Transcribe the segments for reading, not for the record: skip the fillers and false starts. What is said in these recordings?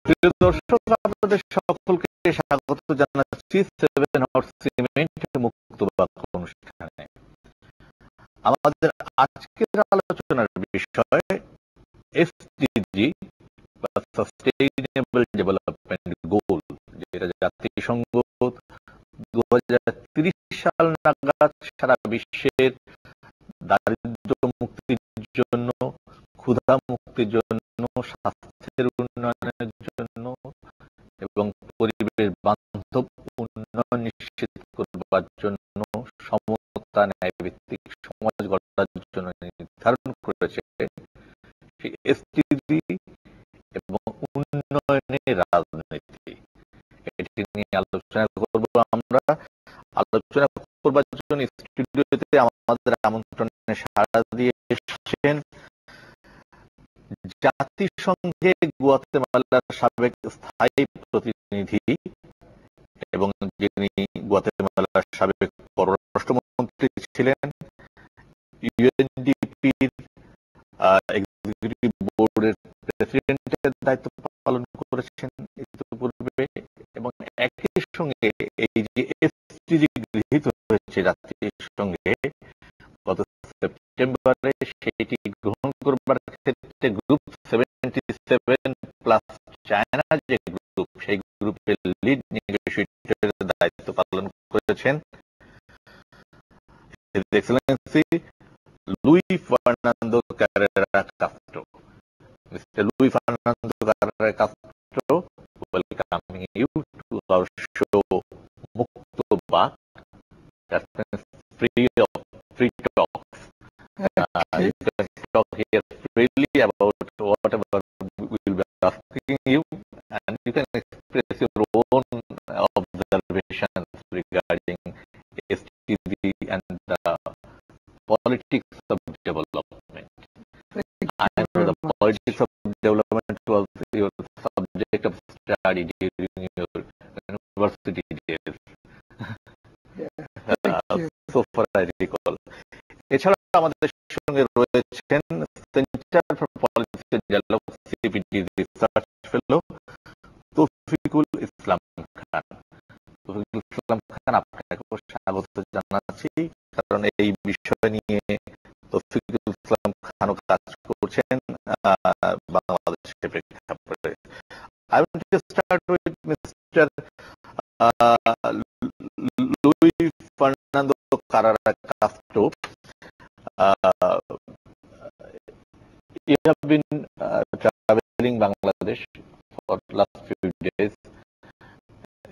প্রিয় দর্শক, আপনাদের সকলকে স্বাগত জানাচ্ছি সেভেন হর্স সিমেন্ট মুক্ত বাক্য অনুষ্ঠানে। আমাদের আজকের আলোচনার বিষয় এসডিজি বা সাস্টেইনেবল ডেভেলপমেন্ট গোল, যেটা জাতিসংঘ 2030 সাল নাগাদ সারা বিশ্বের দারিদ্র মুক্তির জন্য, ক্ষুধা মুক্তির জন্য, স্বাস্থ্যের উন্নয়নের জন্য এবং পরিবেশ বান্ধব উন্নয়ন নিশ্চিত করবার জন্য, সমতা ন্যায়ভিত্তিক সমাজ গড়ার জন্য নির্ধারণ করেছে সেই এসডিজি এবং উন্নয়নের রাজনীতি। এটি নিয়ে আলোচনা করব। আমরা আলোচনা করবার জন্য স্টুডিওতে আমাদের আমন্ত্রণে সাড়া দিয়ে এসেছেন জাতিসংঘে গুয়াতেমালার সাবেক স্থায়ী প্রতিনিধি এবং যিনি গুয়াতেমালার সাবেক পররাষ্ট্রমন্ত্রী ছিলেন, ইউএনডিপির এক্সিকিউটিভ বোর্ডের প্রেসিডেন্টের দায়িত্ব পালন করেছেন ইতিপূর্বে, এবং একই সঙ্গে এই যে এসডিজি গৃহীত হয়েছে জাতিসংঘে গত সেপ্টেম্বরে, সেটি গ্রহণ করবার ক্ষেত্রে গ্রুপ 77 প্লাস চায়না যে গ্রুপ, সেই গ্রুপের লিড নেগোশিয়েটরের দায়িত্ব পালন করেছেন His Excellency Luis Fernando Carrera Castro. Mr. Luis Fernando Carrera Castro, welcoming you to our show Mukto Bak, that means free talks. You can talk here freely about whatever we will be asking you, and you can express your own observations regarding STD and the politics of development. I know the politics of development was your subject of study during your university days. So far I recall. এছাড়া আমাদের সঙ্গে রয়েছেন Centre for Policy Dialogue CPD research fellow Towfiqul Islam Khan. Towfiqul Islam Khan, আপনাকে স্বাগত জানাচ্ছি, কারণ এই বিষয় নিয়ে তৌফিকুল ইসলাম খানও কাজ করছেন বাংলাদেশের প্রেক্ষাপটে। I want to start with Mr. Luis Fernando Carrera Castro. You have been traveling Bangladesh for the last few days.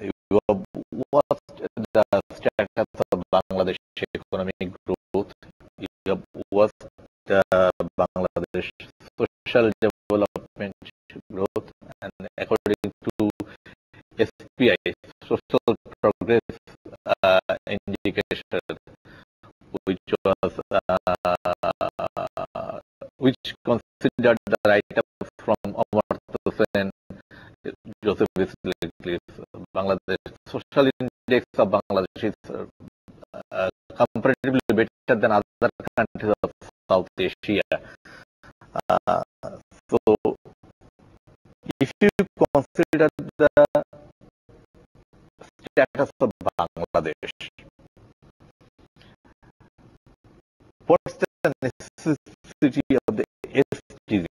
You have watched the status of Bangladesh economic growth. You have watched the Bangladesh social development growth, and according to SPI, Social Progress Indicator, which was which considered the write-up from Amartya Sen, Joseph Stiglitz, Bangladesh social index of Bangladesh is comparatively better than other countries of South Asia. So, if you consider the status of Bangladesh, what's the necessity of the SDG?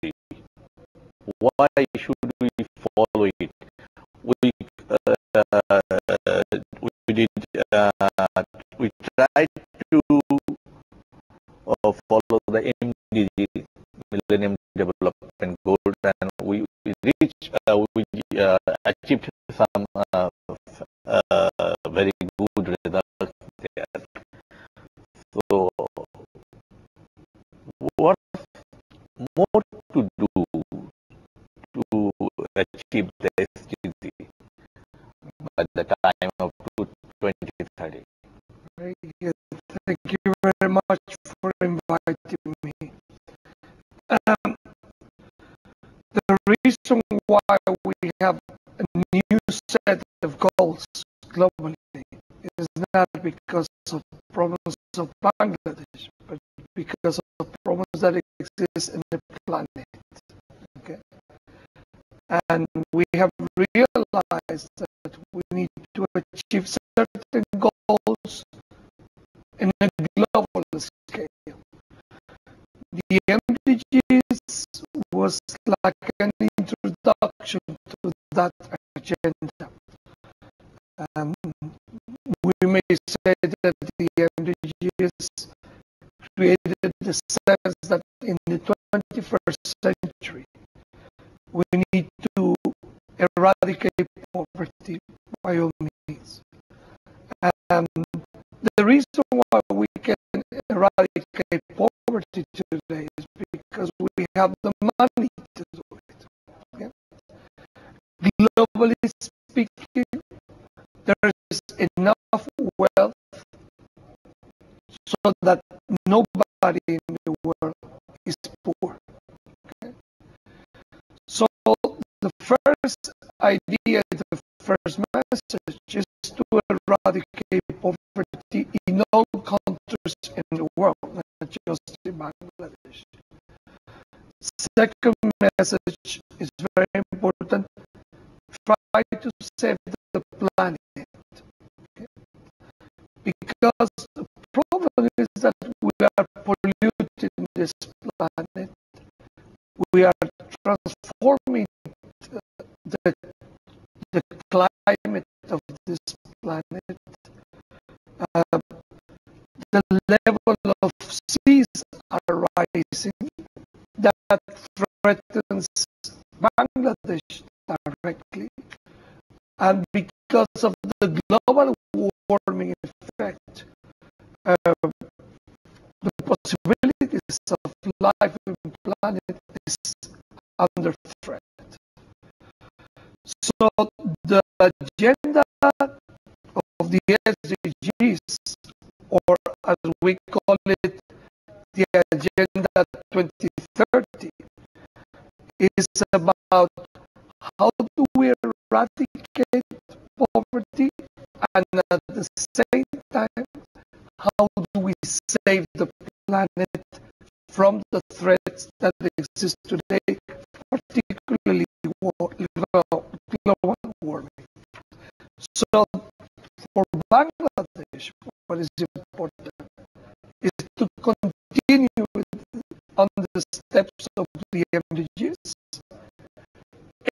Why should we follow it? We tried to follow the MDG, Millennium Development Goals, and we achieved some very good results there. So, what's more to do to achieve the SDG by the time of 2030? Thank you very much for inviting me. The reason why we have a new set of goals globally is not because of problems of Bangladesh, but because of problems that exist in the planet. Okay, and we have realize that we need to achieve certain goals in a global scale. The MDGs was like an introduction to that agenda. We may say that the MDGs created the sense that in the 21st century, we need to eradicate poverty by all means. The reason why we can eradicate poverty today is because we have the money to do it. Okay? Globally speaking, there is enough wealth so that nobody in the world is poor. Okay? So the first idea, the first message is to eradicate poverty in all countries in the world, not just in Bangladesh. Second message is very important. Try to save the planet. Okay? Because the problem is that we are polluting this planet. We are transforming the climate of this planet. The level of seas are rising. That threatens Bangladesh directly. And because of the global warming effect, the possibilities of life on the planet is under threat. So the agenda of the SDGs, or as we call it, the Agenda 2030, is about how do we eradicate poverty, and at the same time, how do we save the planet from the threats that exist today, particularly global warming. So for Bangladesh, what is important is to continue on the steps of the MDGs,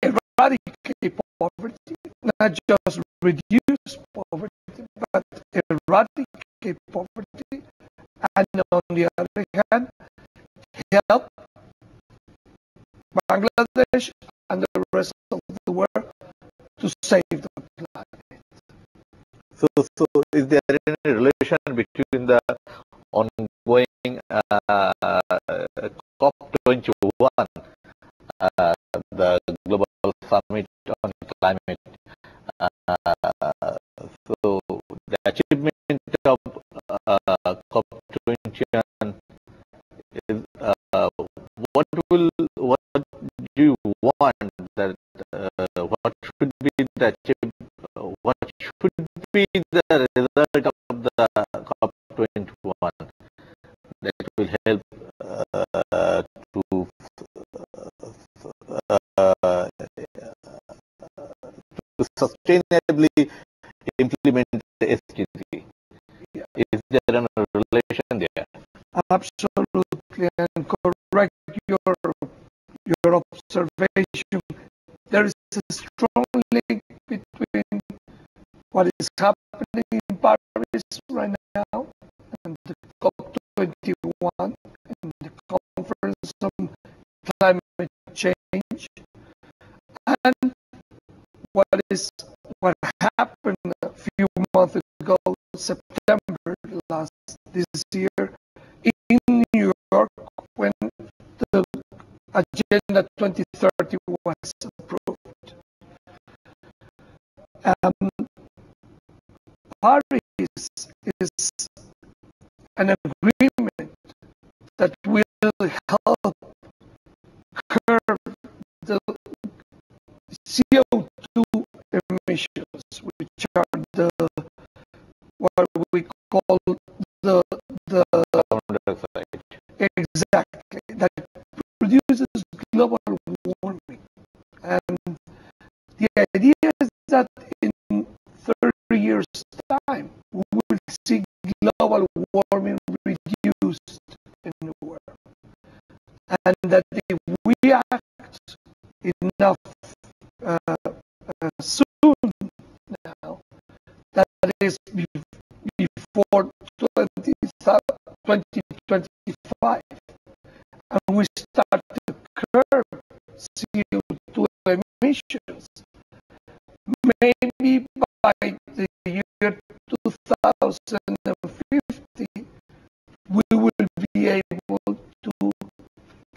eradicate poverty, not just reduce poverty, but eradicate poverty, and on the other hand, help Bangladesh and the rest of the world to save the planet. So is there any relation between the ongoing COP21, the global summit on climate? So the achievement of COP21 is what do you want that what should be the what should be the result of the COP21 that will help to sustainably implement the SDG? Yeah. Is there a relation there? Absolutely, and correct your observation. There is a strong link between what is happening in Paris right now and the COP21 and the Conference on Climate Change, and what happened a few months ago, September this year, in New York, when the Agenda 2030 was approved. Paris is an agreement that will help curb the CO2 emissions, which are what we call the Carbon dioxide. exactly, that produces global warming. And the idea is years' time, we will see global warming reduced in the world. And that if we act enough soon now, that is before 2025, and we start to curb CO2 emissions, maybe by the year 2050, we will be able to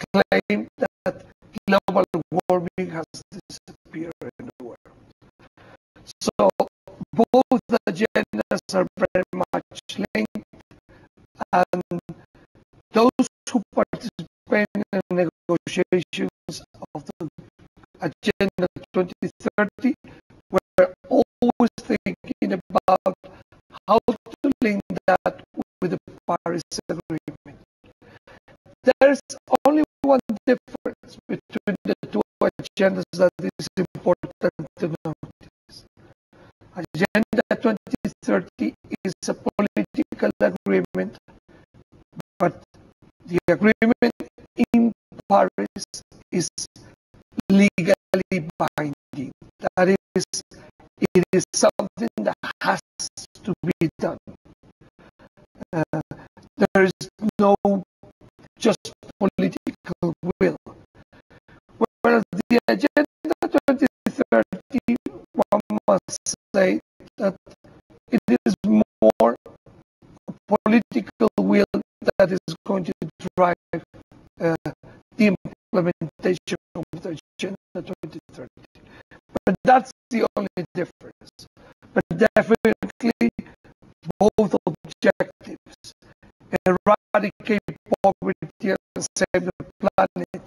claim that global warming has disappeared in the world. So both agendas are very much linked, and those who participate in the negotiations of the Agenda 2030 were always thinking about how to link that with the Paris Agreement. There's only one difference between the two agendas that is important to notice. Agenda 2030 is a political agreement, but the agreement in Paris is legally binding. That is, it is something that has to be done. There is no just political will. Whereas the Agenda 2030, one must say that it is more a political will that is going to drive the implementation of the Agenda 2030. But that's the only difference. But definitely both objectives, eradicate poverty and save the planet,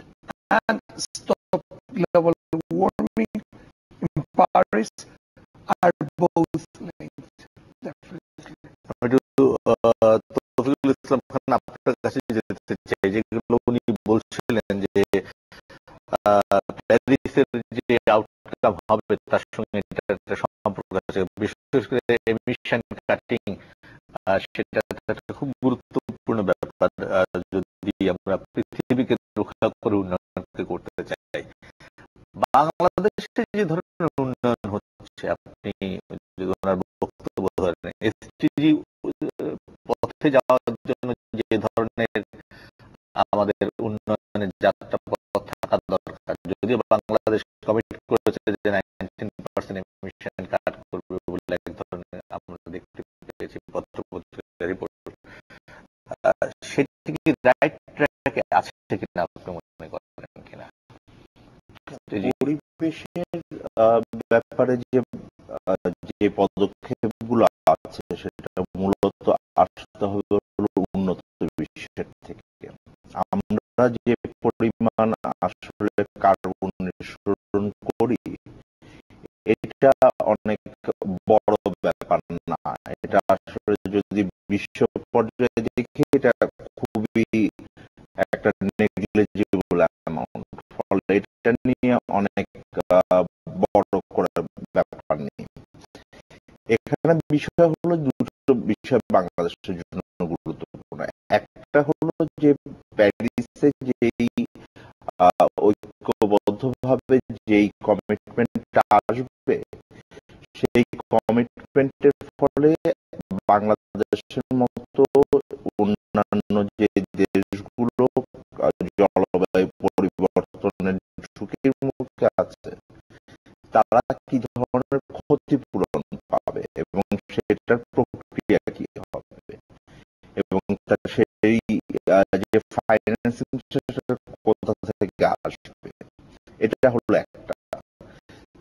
and stop global warming in Paris, are both linked, definitely. Taufiqul Islam খান, আপনার কাছে যেতে চাই, যেগুলো উনি বলছিলেন যে প্যারিসের যে আউটকাম হবে তার সঙ্গে একটা সম্পর্ক আছে, বিশেষ করে এমিশন কাটিং, সেটা একটা খুব গুরুত্বপূর্ণ ব্যাপার যদি আমরা পৃথিবীকে রক্ষা করে উন্নয়নকে করতে চাই। বাংলাদেশে যে ধরনের উন্নয়ন হচ্ছে, আপনি যদি ওনার বক্তব্য ধরেন, এসডিজি পথে যাওয়ার জন্য যে ধরনের আমাদের উন্নয়নের যাত্রা পথ থাকা দরকার, যদিও বাংলাদেশ কমিট করেছে যে 19% এমিশন কাট করবে বলে এক ধরনের আমরা দেখতে পেয়েছি পত্র-পত্রিকার রিপোর্ট, সেটি কি রাইট ট্র্যাকে আছে কিনা আপনি মনে করেন কিনা? পরিবেশের ব্যাপারে যে পদক্ষেপগুলো আছে সেটা মূলত আসতে হবে উন্নত বিশ্বের থেকে। আমরা যে পরিমাণ আসলে কার্বন নিঃসরণ করি, এটা অনেক বড় ব্যাপার না। এটা আসলে যদি বিশ্ব পর্যায়ে দেখি, এটা খুবই একটা নেগলিজিবল অ্যামাউন্ট। ফলে এটা নিয়ে অনেক বড় করার ব্যাপার নেই। এখানে বিষয় হলো, দুটো বিষয় বাংলাদেশের জন্য গুরুত্বপূর্ণ। একটা হলো যে প্যারিসে যেই ঐক্যবদ্ধভাবে যেই কমিটমেন্টটা আসবে, সেই কমিটমেন্টের ফলে বাংলাদেশের মতো অন্যান্য যে দেশগুলো জলবায়ু পরিবর্তনের ঝুঁকির মুখে আছে, তারা কি ধরনের ক্ষতিপূরণ পাবে এবং সেটার প্রক্রিয়া কি হবে, এবং সেই যে ফাইন্যান্সিং কোথা থেকে আসবে, এটা হলো একটা।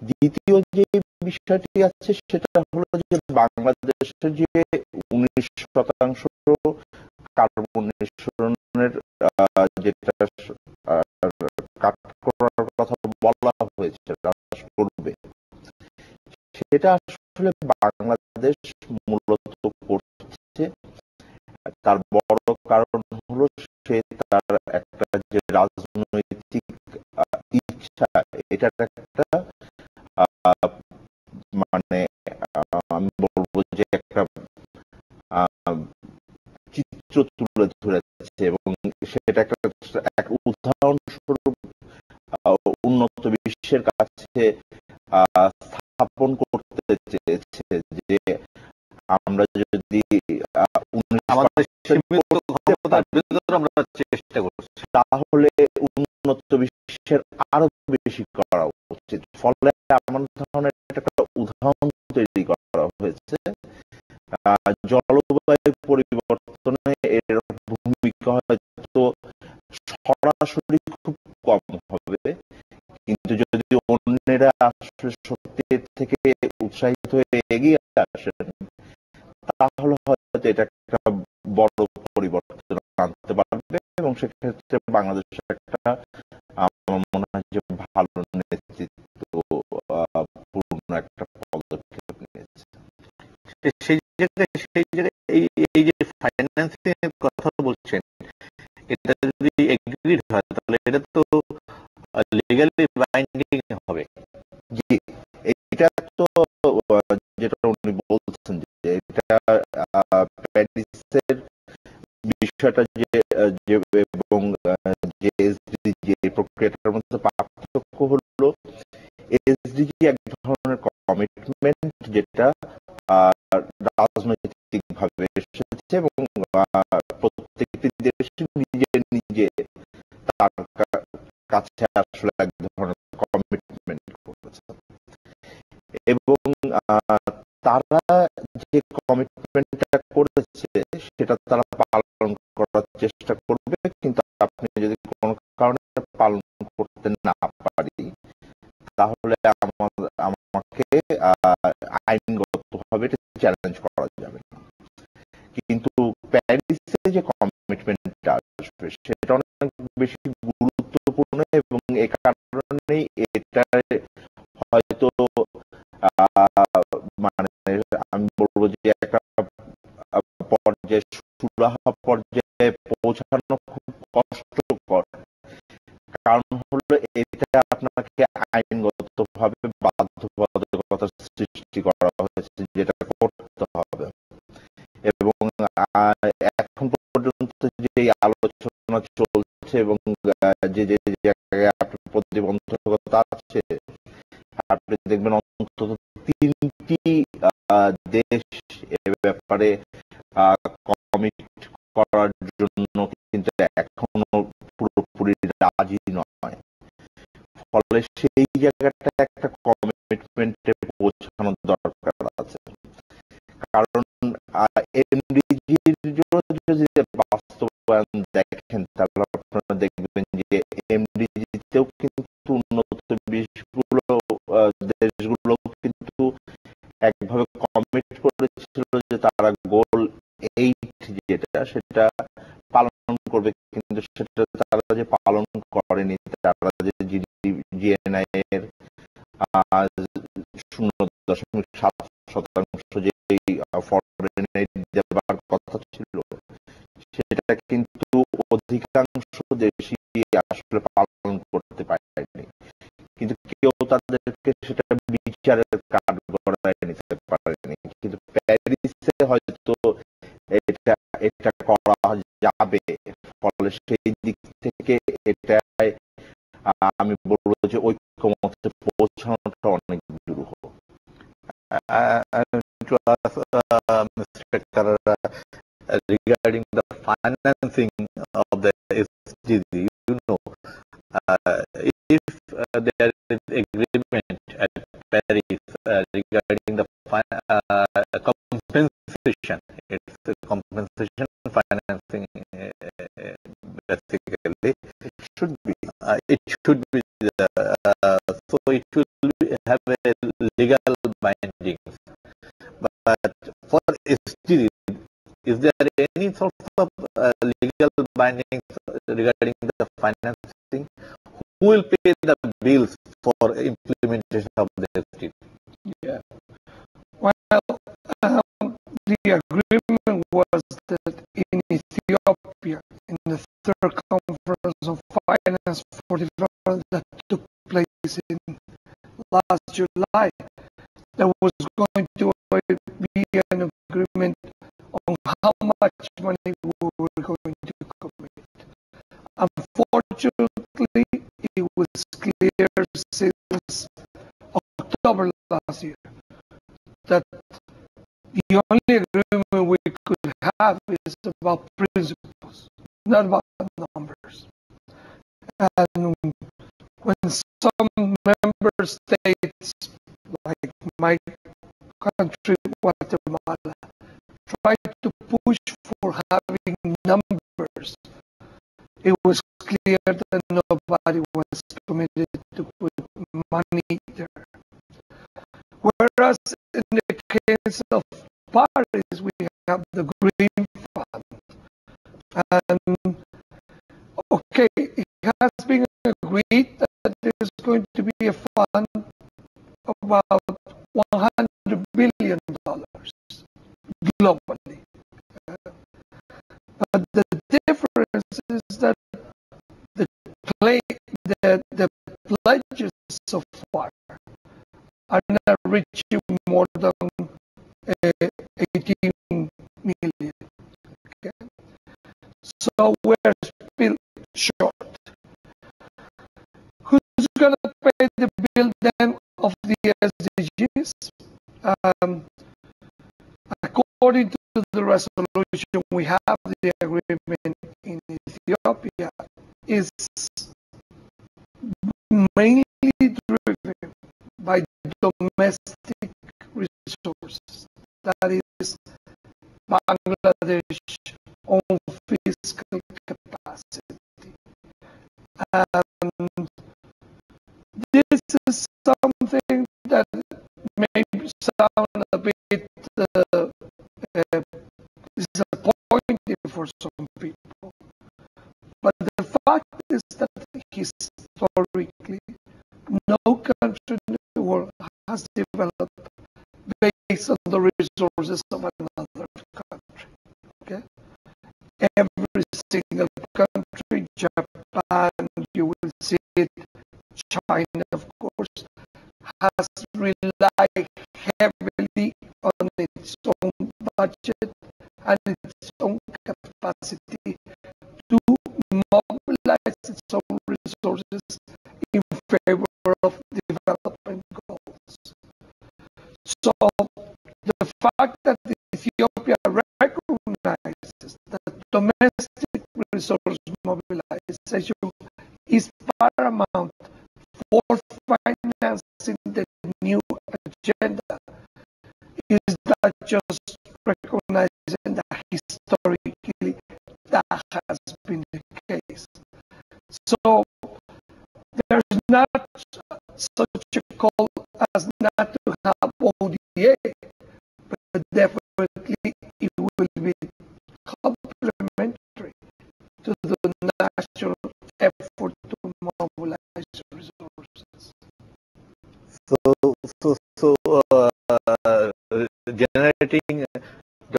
দ্বিতীয় যে বিষয়টি আছে সেটা হলো যে বাংলাদেশের যে 19% কার্বন নিঃসরণের যেটা কাট করার কথা বলা হয়েছে, হ্রাস করবে, সেটা আসলে বাংলাদেশ মূলত করছে। তার বড় কারণ হলো সে তার একটা যে রাজনৈতিক ইচ্ছা, এটার একটা মানে আমি বলবো চিত্র তুলে ধরেছে এবং সেটা এক উদাহরণস্বরূপ উন্নত বিশ্বের কাছে স্থাপন করতে চেয়েছে যে আমরা যদি আমাদের সীমিত ক্ষমতার ভিতরে আমরা চেষ্টা করছি, তাহলে উন্নত বিশ্বের আরো বেশি করা উচিত। ফলে আমার ধরনের একটা উদাহরণ তৈরি করা হয়েছে। জলবায়ু পরিবর্তনে এর ভূমিকা হয়তো সরাসরি খুব কম হবে, কিন্তু যদি অন্যেরা আসলে সত্যি থেকে উৎসাহিত হয়ে এগিয়ে আসেন তাহলে হয়তো এটা একটা বড় পরিবর্তন আনতে পারবে এবং সেক্ষেত্রে বাংলাদেশ একটা আমার মনে হয় যে ভালো নেতৃত্ব পূর্ণ একটা পদক্ষেপ নিয়েছে। সেই জায়গায় এই যে ফাইন্যান্সিং এর কথা বলছেন, এটা যদি এগ্রিড হয় তাহলে এটা তো লিগালি বাইন্ডিং হবে। জি, এটা তো যেটা উনি বলছেন যে এটা প্যারিসের বিষয়টা যে এবং যে এসডিজি যে প্রক্রিয়াটার মধ্যে পার্থক্য হলো এসডিজি এক ধরনের কমিটমেন্ট যেটা রাজনৈতিক ভাবে এসেছে এবং প্রত্যেকটি দেশ নিজে নিজে তার কাছে আসলে এক ধরনের কমিটমেন্ট করেছে এবং তারা যে কমিটমেন্টটা করেছে সেটা তারা পালন করার চেষ্টা করবে, কিন্তু আপনি যদি কোনো কারণে পালন করতে না পারি তাহলে আমাকে আইনগতভাবে চ্যালেঞ্জ করা যাবে না। কিন্তু প্যারিসে যে কমিটমেন্টটা আসবে সেটা অনেক বেশি গুরুত্বপূর্ণ এবং এ কারণেই এটা হয়তো মানে আমি বলবো যে একটা পর্যায়ে সুরাহা পর্যায়ে পৌঁছানো খুব কষ্টকর, কারণ হলো এটা আপনাকে আইনগত ভাবে বাধ্যবাধকতার সৃষ্টি করা হয়েছে যেটা করতে হবে এবং এখন পর্যন্ত যে আলোচনা চলছে এবং যে যে জায়গায় আপনার প্রতিবন্ধকতা আছে আপনি দেখবেন অন্তত 3টি দেশ এ ব্যাপারে কমিট করার জন্য কিন্তু এখনো পুরোপুরি রাজি নয়। ফলে সেই জায়গাটা একটা কমিটমেন্টে পৌঁছানোর দরকার আছে, কারণ এমডিজির যদি বাস্তবায়ন দেখেন তাহলে আপনারা দেখবেন যে এমডিজিতেও কিন্তু উন্নত দেশগুলো কিন্তু একভাবে কমিট করেছিল যে তারা গোল 8 যেটা সেটা পালন করবে, কিন্তু সেটা তারা যে পালন করেনি, তারা যে জিএনআই এর 0.7% যে ফরেন এইড দেওয়ার কথা ছিল সেটা কিন্তু অধিকাংশ দেশই আসলে পালন করতে পারেনি, কিন্তু কেউ তাদেরকে সেটা বিচারের কাঠগড়ায় নিতে পারেনি। কিন্তু প্যারিসে হয়তো এটা এটা করা যাবে, ফলে সেই দিক থেকে এটাই আমি বলবো যে ঐক্যমত্যে পৌঁছানোটা অনেক দুরূহ। To ask Mr. Carrera regarding the financing of the SDG, if there is agreement at Paris regarding the compensation, it's a compensation financing basically. It should be so it will have a legal binding. But for SDG, is there any sort of legal bindings regarding the financing? Who will pay the bills for implementation of the SDG? Yeah. Well, the agreement was that in Ethiopia, in the third conference on finance for development that took place in last July, there was going to be an agreement on how much money we Unfortunately, it was clear since October last year that the only agreement we could have is about principles, not about numbers. And when some member states, like my country, Guatemala, try to push for having numbers, it was clear that nobody was committed to put money there. Whereas in the case of Paris, we have the Green Fund. And okay, it has been agreed that there's going to be a fund of about $100 billion globally. But the difference is that the the pledges so far are not reaching more than 18 million. Okay? So we're still short. Who's going to pay the bill then of the SDGs? According to the resolution, we have the agreement in Ethiopia is mainly driven by domestic resources. That is Bangladesh own fiscal capacity. And this is something that may sound a bit disappointing for some people. But the fact is that historically, no country in the world has developed based on the resources of another country. Okay? Every single country, Japan, you will see it, China, of course, has relied heavily on its own budget and its own capacity to mobilize its own resources in favor of development goals. So the fact that Ethiopia recognizes that domestic resource mobilization is paramount for financing the new agenda is not just recognizing that historically that has been the case. So there's not such a call as not to have ODA, but definitely it will be complementary to the national effort to mobilize resources. Generating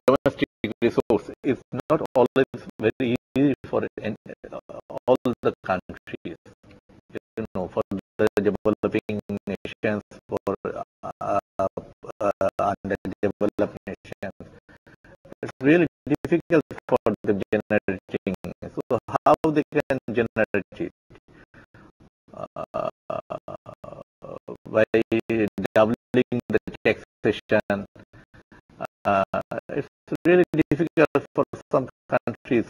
domestic resource is not always very easy for all the countries. For the developing nations, for underdeveloped nations, it's really difficult for them generating. So how they can generate it? By doubling the taxation. It's really difficult for some countries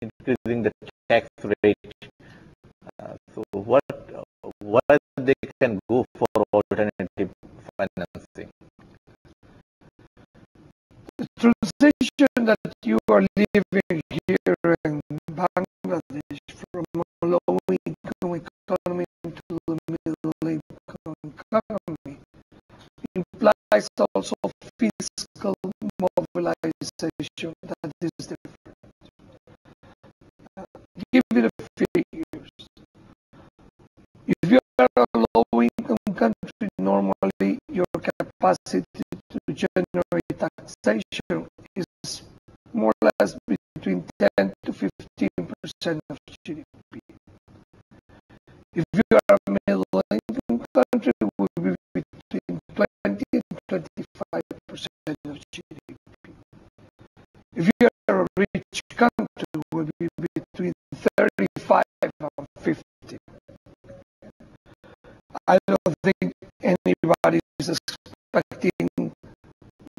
increasing the tax rate. So what they can go for alternative financing? The transition that you are living here in Bangladesh from a low-income economy to the middle-income economy implies also fiscal mobilization that is different. Give it a figures. If you are a low-income country, normally your capacity to generate taxation is more or less between 10 to 15% of GDP. If you are a middle-income country, it will be between 20 and 25% of GDP. If you are a rich country, it will be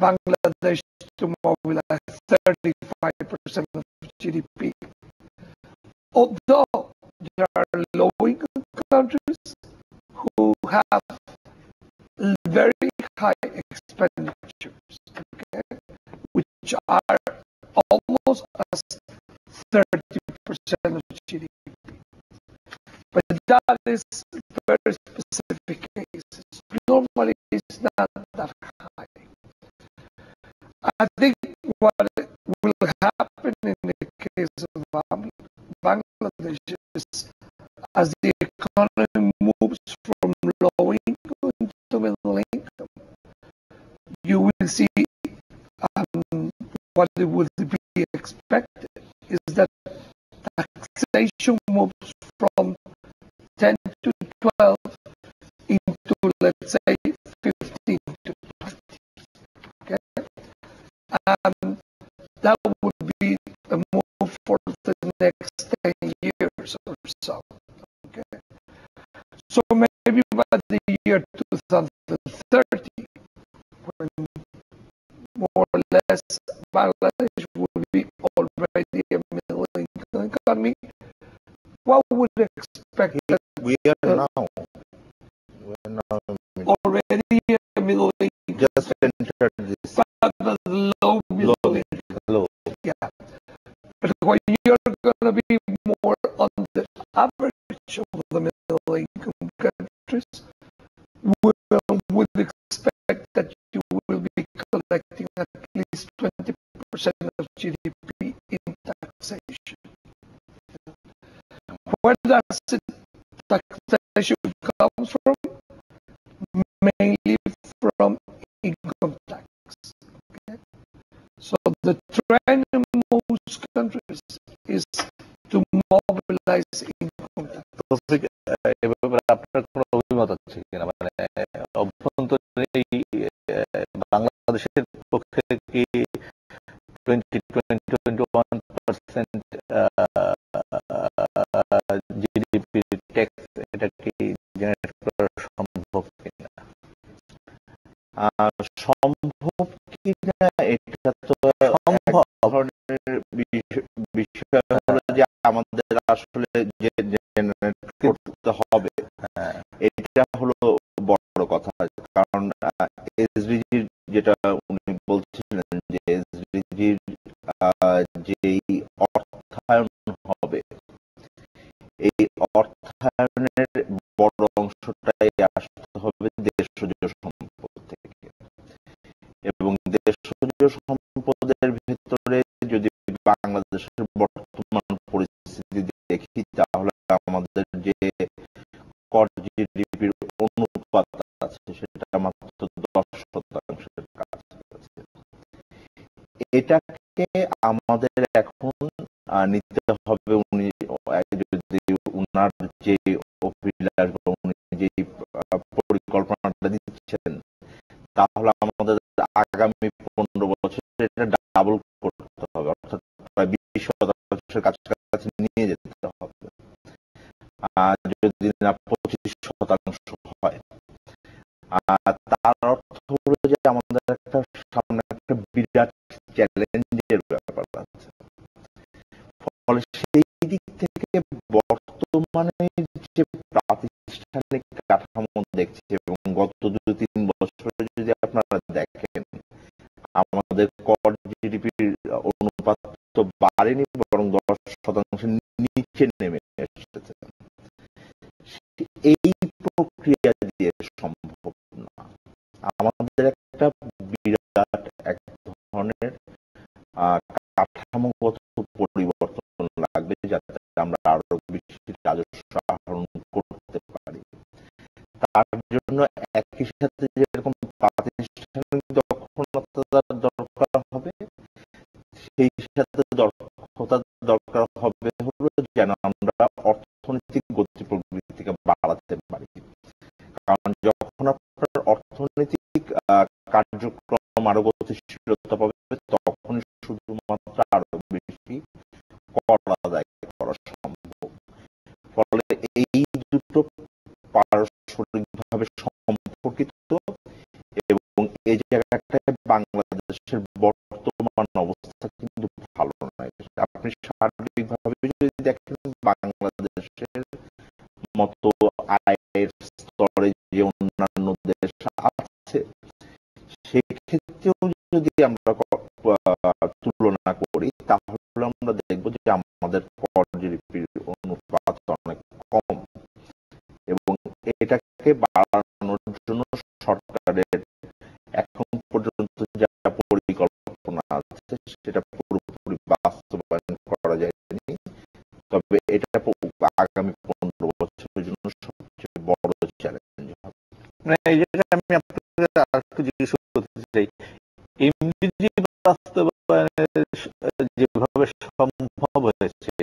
Bangladesh to mobilize 35% of GDP. Although there are low-income countries who have very high expenditures, okay, which are almost as 30% of GDP. But that is very specific cases. Normally, it's not that high. I think what will happen in the case of Bangladesh is, as the economy moves from low income to middle income, you will see what would be expected is that taxation moves from 10 to 12 into, let's say, 15 to 20. Okay? And that would be a move for the next 10 years or so. Okay? So maybe by the year 2030, when more or less Bangladesh will be already a middle-income economy, what would expect that we are now already a middle-income, just entered this but low middle-income. low. Yeah. But when you're going to be more on the average of the middle-income countries, we would expect that you will be collecting at least 20% of GDP in taxation. Where does the taxation comes from? Mainly from income tax. Okay? So the trend in most countries is to mobilize income tax. তৌফিক, এ ব্যাপারে আপনার কোনো অভিমত আছে কিনা? মানে অভ্যন্তরীণ বাংলাদেশের পক্ষে কি 21% জিডিপি ট্যাক্স এটা কি জেনারেট করা সম্ভব কিনা? সম্ভব কিনা এটা তো সম্ভব। ধরনের বিষয় হলো যে আমাদের আসলে যে জেনারেট করতে হবে, এটা হলো বড় কথা। কারণ এসডিজির যেটা উনি বলছিলেন যে এসডিজির যেই অর্থায়ন হবে, এই অর্থায়নের বড় অংশটাই আসতে হবে দেশজ সম্পদ থেকে। এবং দেশজ সম্পদের ভিতরে যদি বাংলাদেশের বর্তমান পরিস্থিতি দেখি, তাহলে আমাদের যে কর জিডিপির অনুপাত আছে সেটা মাত্র 10%-এর কাছাকাছি। এটাকে আমাদের এখন নিতে হবে। উনি যদি উনার যে অভিলাষ বা উনি যে পরিকল্পনাটা দিচ্ছেন, তাহলে আমাদের আগামী 15 বছরে এটা ডাবল করতে হবে, অর্থাৎ প্রায় 20% কাছাকাছি নিয়ে যেতে হবে। যদি না 25% হয়, তার অর্থ হলো যে আমাদের একটা সামনে একটা বিরাট চ্যালেঞ্জের ব্যাপার আছে। ফলে সেই দিক থেকে বর্তমানে যে প্রাতিষ্ঠানিক কাঠামো দেখছে এবং গত 2-3 বছরে যদি আপনারা দেখেন, আমাদের কর জিডিপির অনুপাত তো বাড়েনি, বরং 10% নিচে নেমে এসেছে। এই প্রক্রিয়া দিয়ে সম্ভব না। আমাদের একটা বিরাট এক ধরনের কাঠামোগত পরিবর্তন লাগবে, যাতে আমরা আরো বেশি রাজস্ব আহরণ করতে পারি। তার জন্য একই সাথে যেরকম প্রাতিষ্ঠানিক দক্ষতা দরকার হবে, সেই সাথে দক্ষতা দরকার হবে হলো যেন আমরা অর্থনৈতিক গতি প্রবৃত্তিকে বাড়াতে পারি। কারণ যখন আপনার অর্থনৈতিক কার্যক্রম আরো গতিশীলতা পাবে, তখন শুধুমাত্র আরো বেশি কর আদায় করা সম্ভব। ফলে এই দুটো পারস্পরিকভাবে সম্পর্কিত এবং এই জায়গাটায় বাংলাদেশ আপনি সার্বিকভাবে যদি দেখেন বাংলাদেশের মতো আয়ের স্তরে যে অন্যান্য দেশ আছে, সেক্ষেত্রেও যদি আমরা তুলনা করি, তাহলে আমরা দেখবো যে আমাদের কর জিডিপির অনুপাত অনেক কম, এবং এটাকে বাড়ানোর জন্য সরকারের এখন পর্যন্ত যা পরিকল্পনা আছে সেটা পুরোপুরি বাস্তবায়ন করা যায়নি। তবে এটা আগামী 15 বছরের জন্য সবচেয়ে বড় চ্যালেঞ্জ হবে। এই জায়গায় আমি আপনাকে আরেকটু জিজ্ঞেস করতে চাই, এমডিজি বাস্তবায়নের যেভাবে সম্ভব হয়েছে,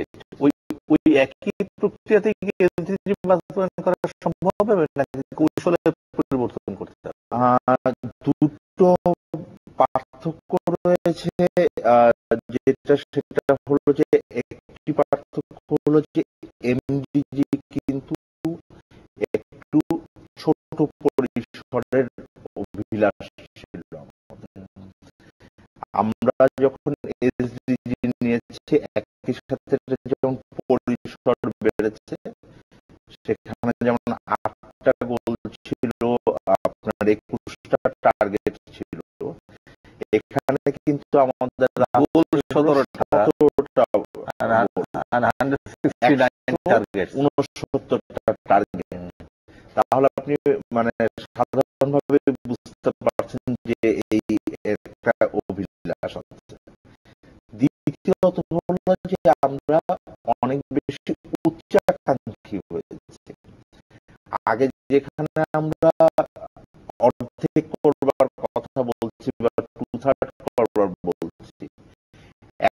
ওই ওই একই প্রক্রিয়াতে কি এলজিডি বাস্তবায়ন করা সম্ভব হবে নাকি কৌশলে পরিবর্তন করতে হবে? দুটো পার্থক্য রয়েছে। সেটা হলো যে একটি পার্থক্য হলো যে এমডিজি কিন্তু একটু ছোট পরিসরের অভিলাষ ছিল। আমরা যখন এসডিজি নিয়েছি, একই সাথে যেমন পরিসর বেড়েছে, সেখানে যেমন 8টা গোল ছিল, আপনার 21টা টার্গেট ছিল, এখানে কিন্তু আমাদের গোল 17টা, 69টা টার্গেট। তাহলে আপনি মানে সাধারণভাবে বুঝতে পারছেন যে এই একটা অভিলাষ আছে। দ্বিতীয়ত হলো যে আমরা অনেক বেশি উচ্চাকাঙ্ক্ষী হয়েছে। আগে যেখানে আমরা অর্ধেক করবার কথা বলছি বা 2/3 করবার বলছি,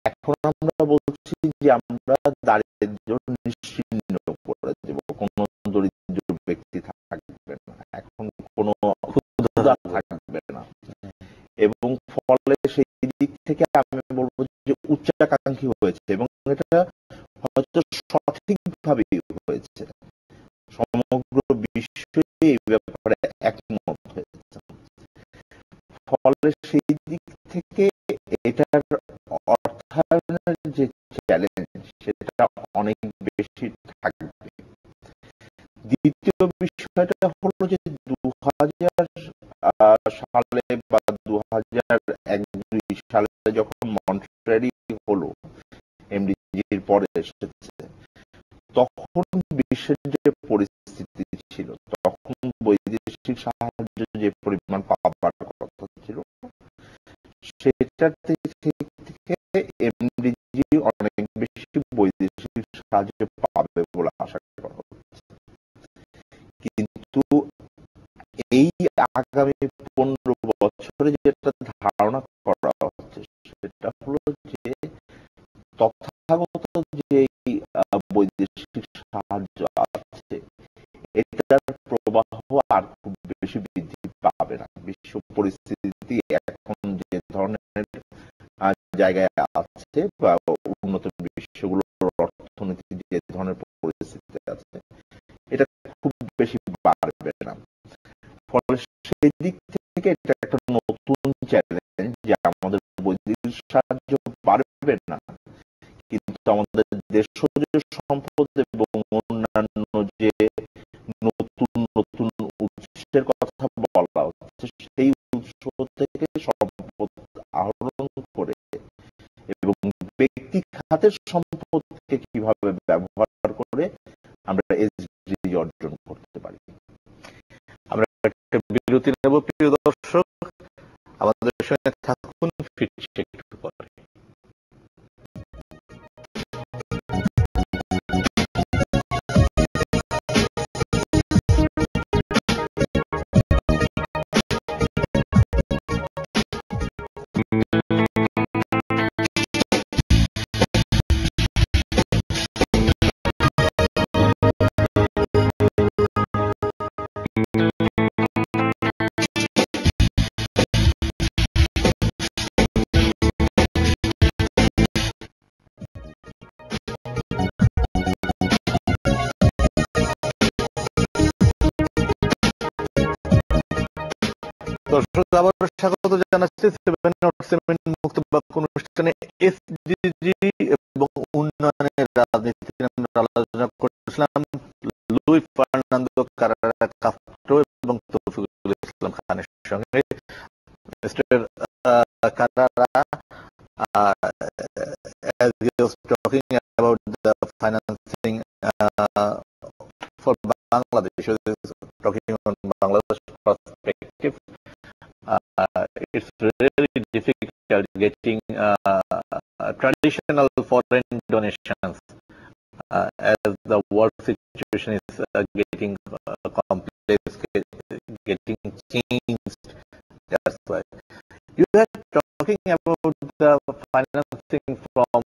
এখন আমরা বলছি যে আমরা দারিদ্র্য নিশ্চিহ্ন করে দেব, কোনো দরিদ্র ব্যক্তি থাকবে না, এখন কোনো ক্ষুধা থাকবে না। এবং ফলে সেই দিক থেকে আমি বলবো যে উচ্চাকাঙ্ক্ষী হয়েছে, এবং এটা হয়তো সঠিকভাবেই হয়েছে। সমগ্র বিশ্বই এই ব্যাপারে একমত হয়েছে। ফলে সেই দিক থেকে এটার অর্থায়নের যে চ্যালেঞ্জ, সেটা অনেক বেশি থাকবে। দ্বিতীয় বিষয়টা হলো যে 2000 সালে বা 2001-2 সালে যখন মন্ট্রিয়ালি হলো, এমডিজির পরে এসেছে, তখন বিশ্বের যে পরিস্থিতি ছিল, তখন বৈদেশিক সাহায্য যে পরিমাণ পাবার কথা ছিল, সেটার থেকে এমডিজি অনেক বেশি বৈদেশিক সাহায্য পাবে বলে আশা করা হচ্ছে। কিন্তু এই আগামী 15 বছরে যেটা ধারণা করা হচ্ছে, সেটা হলো যে তথাগত যে বৈদেশিক সাহায্য আছে, এটার প্রবাহ আর খুব বেশি বৃদ্ধি পাবে না। বিশ্ব পরিস্থিতি এখন যে ধরনের জায়গায় আছে, বা উন্নত বিশ্বগুলোর অর্থনীতি যে ধরনের পরিস্থিতি আছে, এটা খুব বেশি বাড়বে না। ফলে সেই দিক থেকে এটা একটা নতুন চ্যালেঞ্জ যে আমাদের বৈদেশিক সাহায্য বাড়বে না, কিন্তু আমাদের দেশজ সম্পদ এবং অন্যান্য যে নতুন নতুন উৎসের কথা বলা হচ্ছে, সেই উৎস থেকে সম্পদ আহরণ করে এবং ব্যক্তি খাতের সম্পদকে কিভাবে ব্যবহার করে আমরা এসডিজি অর্জন করতে পারি। আমরা একটা বিরতি নেব, প্রিয় দর্শক, আমাদের সঙ্গে থাকুন, ফিরছি একটু পরে। দর্শক আবার স্বাগত জানাচ্ছি 7 মুক্ত বাক্য অনুষ্ঠানে। এসডিজি এবং রাজনীতি আমরা আলোচনা করছিলাম লুই ফার্নান্দো কারেরা কাস্ট্রো এবং তৌফিকুল ইসলাম খানের সঙ্গে। Mister Carrera, as he was talking about the financing for Bangladesh, he was talking on Bangladesh perspective. It's really difficult getting traditional foreign donations as the world situation is getting complex, getting changed. That's why you are talking about the financing from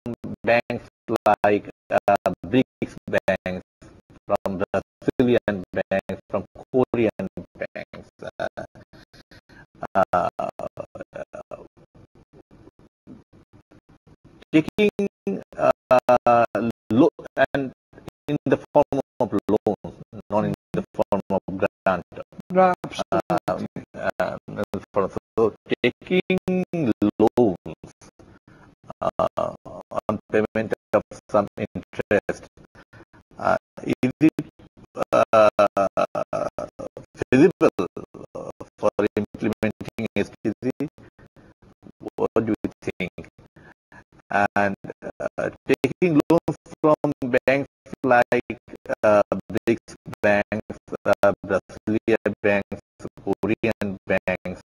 banks like BRICS banks, from Brazilian banks, from Korean banks. Taking and in the form of loan, not in the form of grant. So taking loans on payment of some interest, is it feasible for implementing SDG? What do you think? And taking loans from banks like BRICS banks, Brazilian banks, Korean banks,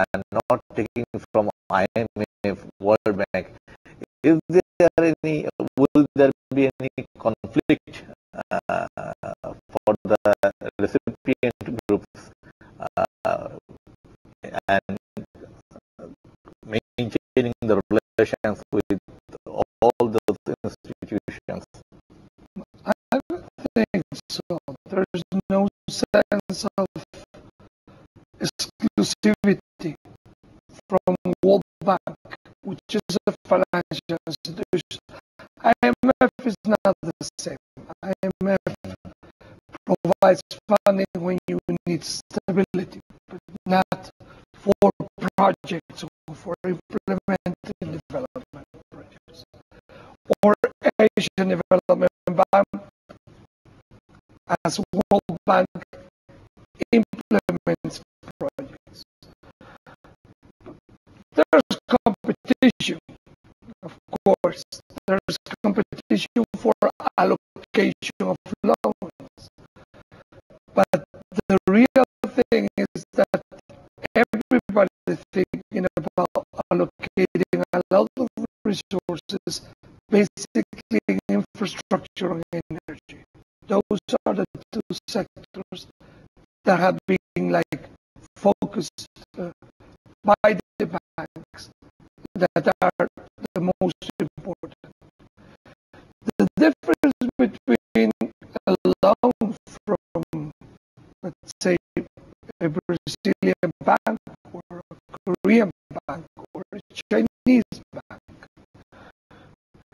and not taking from IMF, World Bank, will there be any conflict for the recipient groups and maintaining the relations with all those institutions? I don't think so. There's no sense of exclusivity from World Bank, which is a financial institution. IMF is not the same. IMF provides funding when you need stability, but not for projects or for implementing development projects. Or Asian Development Bank, as World Bank implements projects. There's competition, of course. There's competition for allocation of loans. But the real thing is that everybody is thinking about allocating a lot of resources, basically in infrastructure and energy. Those are the two sectors that have been focused by the banks that are the most important. The difference between a loan from, let's say, a Brazilian bank or a Korean bank or a Chinese bank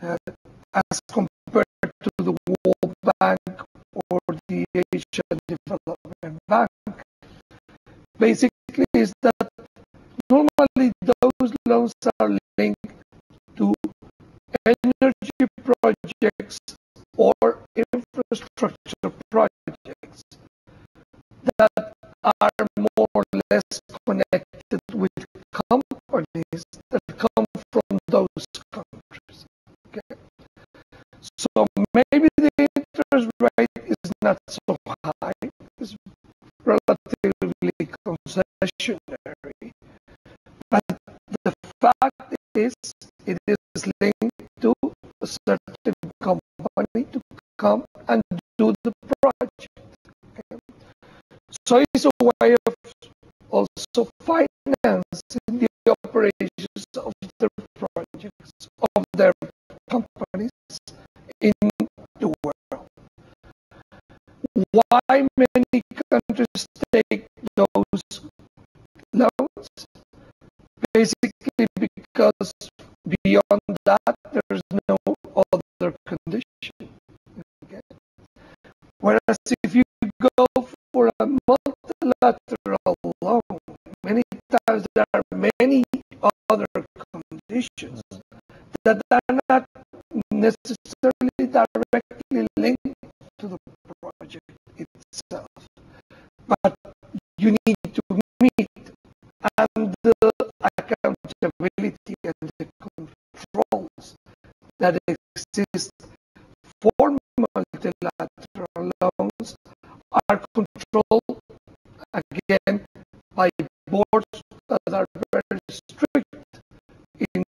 as compared to the World Bank or the Asian Development Bank basically is that normally those loans are linked to energy projects or infrastructure projects that are more or less connected with companies that come from those countries. Okay? So maybe the interest rate is not so high, it's relatively concessionary, but the fact is it is linked to a certain company to come and do the project. Okay? So it's a way of also financing the operations of their projects, of their companies in the world. Why many countries take those loans? Basically because beyond that there is no other condition. Okay? Whereas if you go for a multilateral loan, many times there are many other conditions that are not necessarily directly linked to the project itself, but you need to meet, and the accountability and the controls that exist for multilateral loans are controlled again by boards that are very strict in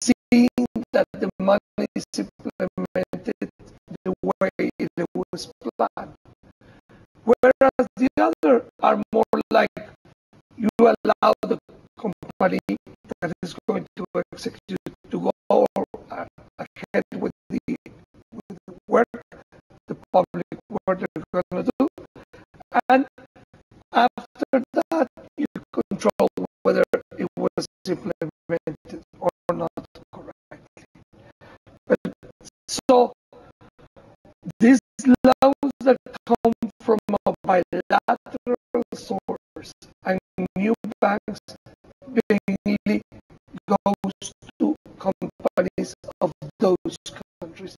seeing that the money is implemented the way it was planned. Whereas the other are more like you allow the company that is going to execute to go ahead with the work, the public work they're going to do, and after that you control whether it was implemented or not correctly. But, so these loans that come from a bilateral source and new banks mainly goes to companies of those countries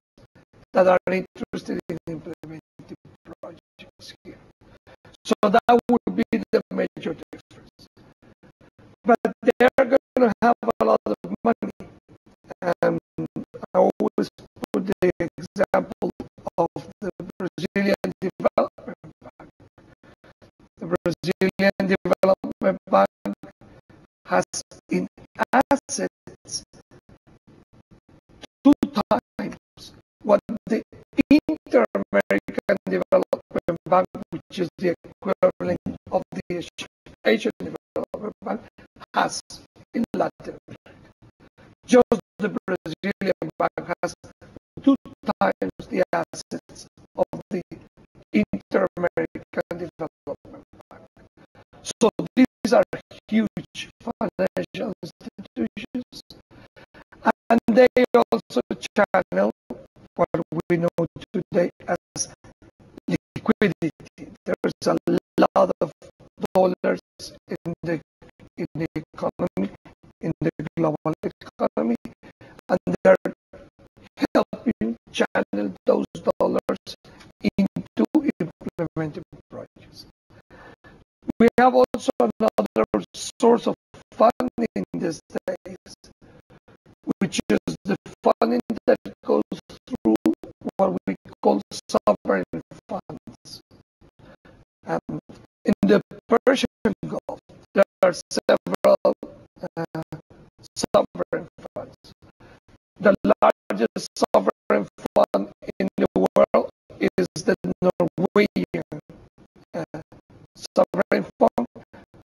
that are interested in implementing projects here. So that would be the major difference. But they're going to have a lot of money. I always put the example of the Brazilian Development Bank. The Brazilian Development Bank has in assets 2 times what the Inter-American Development Bank, which is the equivalent of the Asian Development Bank, has in Latin America. Just the Brazilian bank has 2 times the assets of the Inter-American Development Bank. So these are huge financial institutions, and they also channel what we know today as liquidity. There's a lot of dollars in the economy, in the global economy, and they're helping channel those dollars into implementing projects. We have also another source of funding these days, which is the funding that goes through what we call sovereign funds. In the Persian Gulf, there are several sovereign funds. The largest sovereign fund in the world is the Norwegian sovereign fund,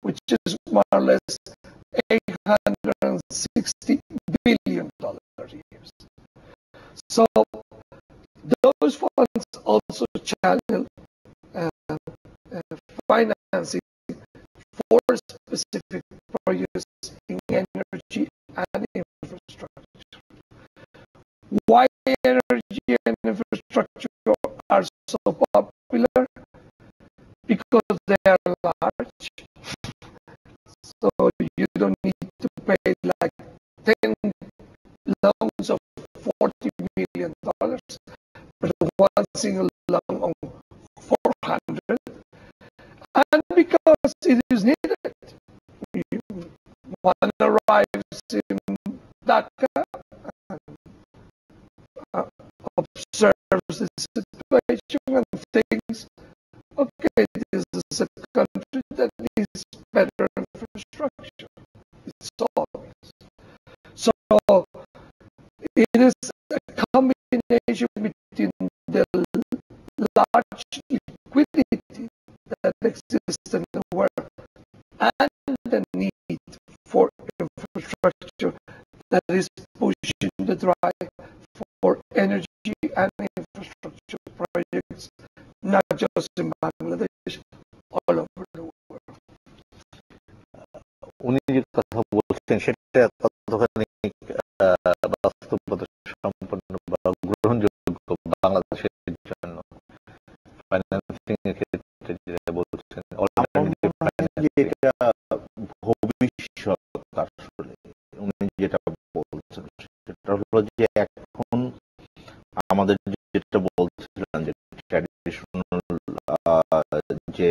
which is more or less $860 billion a year. So those funds also channel financing for specific projects in energy and infrastructure. Why energy and infrastructure are so popular? Because they are large. So you don't need to pay like 10 loans of $40 million, but one single loan of 400. And because it is needed, one arrives in Dhaka and observes the situation and thinks, okay, this is a country that needs better infrastructure. It's obvious. So it is a combination between the large liquidity that exists in the world and the need for infrastructure that is pushing the drive for energy and infrastructure projects, not just in Bangladesh, all over the world. উনি যে কথা বলছেন সেটা কতখানি বাস্তবতা সম্পন্ন বা গ্রহণযোগ্য বাংলাদেশের জন্য ফাইন্যান্সিং এর ক্ষেত্রে যেটা বলছেন অল্টারনেটিভ ফাইন্যান্সিং, এটা ভবিষ্যৎ আসলে উনি যেটা বলছেন সেটা হলো যে এখন আমাদের যেটা বলছিলাম যে ট্র্যাডিশনাল যে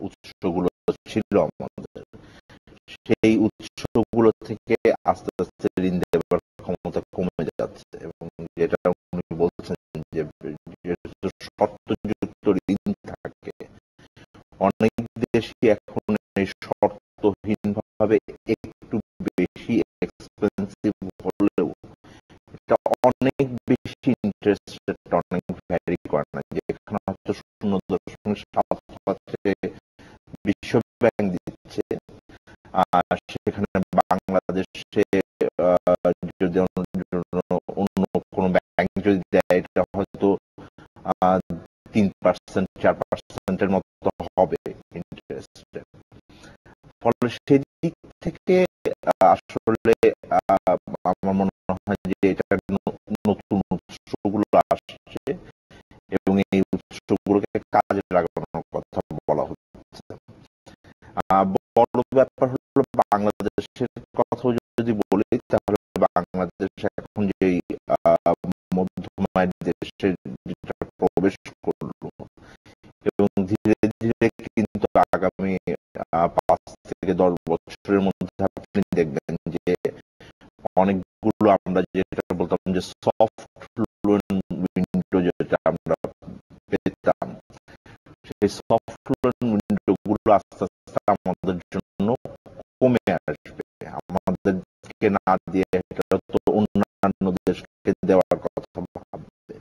উৎসগুলো ছিল আমাদের, সেই উৎসগুলো থেকে আস্তে আস্তে ঋণ দেবার ক্ষমতা কমে যাচ্ছে, এবং যেটা উনি বলছেন যে শর্তযুক্ত ঋণ থাকে, অনেক দেশই এখন এই শর্তহীন ভাবে একটু বেশি এক্সপেন্সিভ হলেও এটা অনেক বেশি ইন্টারেস্ট রেট অনেক ভ্যারি করে না, যে এখানে হয়তো 0.7 বিশ্ব ব্যাংক দিচ্ছে, আর সেখানে বাংলাদেশে যদি অন্য কোনো ব্যাংক যদি দেয় এটা হয়তো 3%, 4%-এর মতো হবে ইন্টারেস্ট। ফলে সেদিক থেকে আসলে আমার মনে হয় যে এটা নতুন উৎসগুলো আসছে এবং এই উৎসগুলোকে কাজে লাগানোর কথা বলা হচ্ছে। বড় ব্যাপার হলো বাংলাদেশের কথা যদি বলি, তাহলে বাংলাদেশ এখন যে মধ্যম আয়ের দেশে প্রবেশ করলো, এবং ধীরে ধীরে কিন্তু আগামী 5 থেকে 10 বছরের মধ্যে আপনি দেখবেন যে অনেকগুলো আমরা যেটা বলতাম যে সফট লোন উইন্ডো যেটা আমরা পেতাম, সেই সফট লোন উইন্ডো গুলো আস্তে আস্তে আমাদের জন্য কমে আসবে, আমাদেরকে না দিয়ে এটা তো অন্যান্য দেশকে দেওয়ার কথা ভাববে।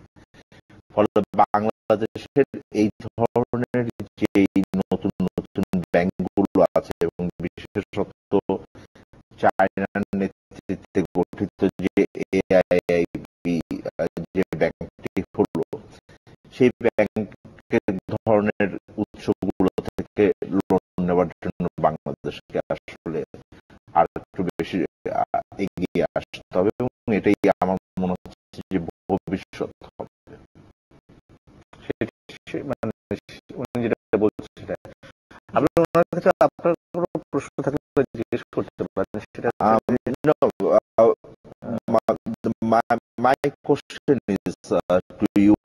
ফলে বাংলাদেশের এই ধরনের যে নতুন নতুন ব্যাংকগুলো আছে, এবং বিশেষত চায়নার নেতৃত্বে গঠিত যে এআইআইবি যে ব্যাংকটি হলো, সেই ব্যাংকের ধরনের উৎসগুলো থেকে লোন নেওয়ার জন্য বাংলাদেশকে আসলে আর একটু বেশি এগিয়ে আসতে হবে, এবং এটাই আমার মনে হচ্ছে যে ভবিষ্যৎ হবে। মানে উনি যেটা বলছেন সেটা আপনি ওনার কাছে আপনার কোনো প্রশ্ন থাকলে জিজ্ঞেস করতে পারেন সেটা। My question is to you.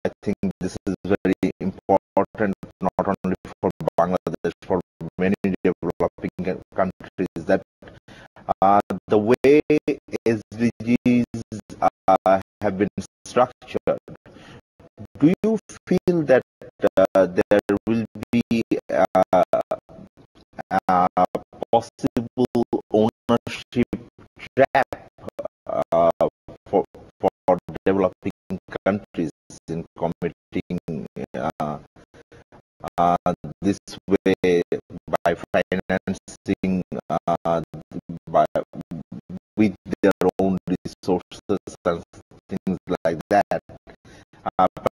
I think this is very important, not only for Bangladesh, for many developing countries, that the way SDGs have been structured. Do you feel that there will be possible ownership trap uh, for developing countries in committing this way by financing by, with their own resources and things like that?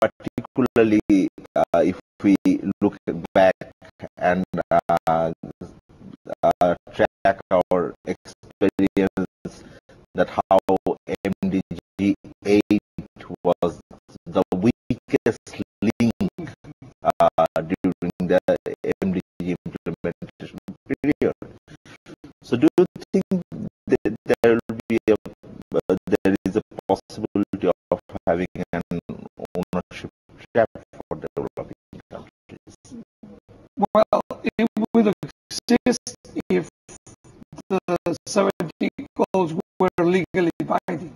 Particularly if we look back and track our experience, that how MDG 8 was the weakest link during the MDG implementation period. So do you think that there will be there is a possibility of having an ownership trap for developing countries? Well, it will exist if the 70 goals were legally binding,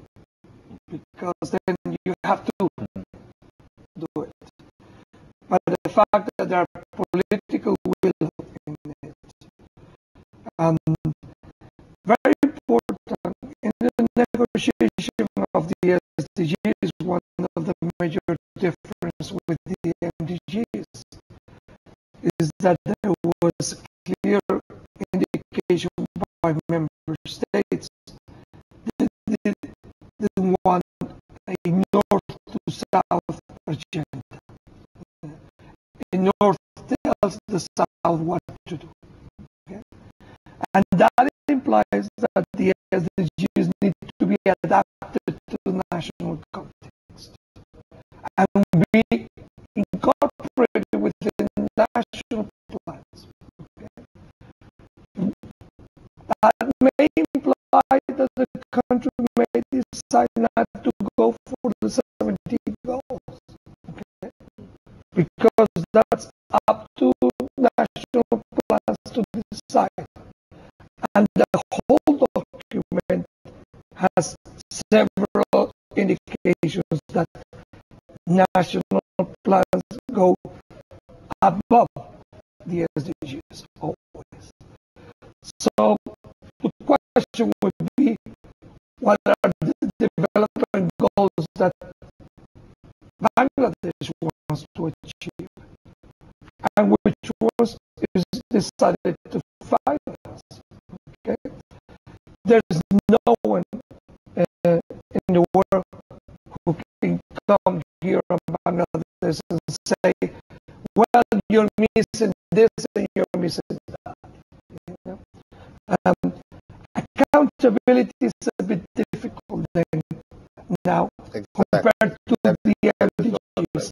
because then you have to do it. But the fact that there are political will in it, and very important in the negotiation of the SDGs, one of the major difference with the MDGs is that there was clear indication by member states that they want a north to south agenda. A north tells the south what to do. Okay? And that implies that the SDGs need to be adapted to the national context and be incorporated within national plans. Okay? That may imply that the country may decide not to go for the 70 because that's up to national plans to decide. And the whole document has several indications that national plans go above the SDGs always. So the question would be, what are the development goals that Bangladesh wants to achieve, and which was is decided to finance? Okay, there's no one in the world who can come here in Bangladesh and say, well, you're missing this and you're missing that. You know? Accountability is a bit difficult then now compared to the LDGs.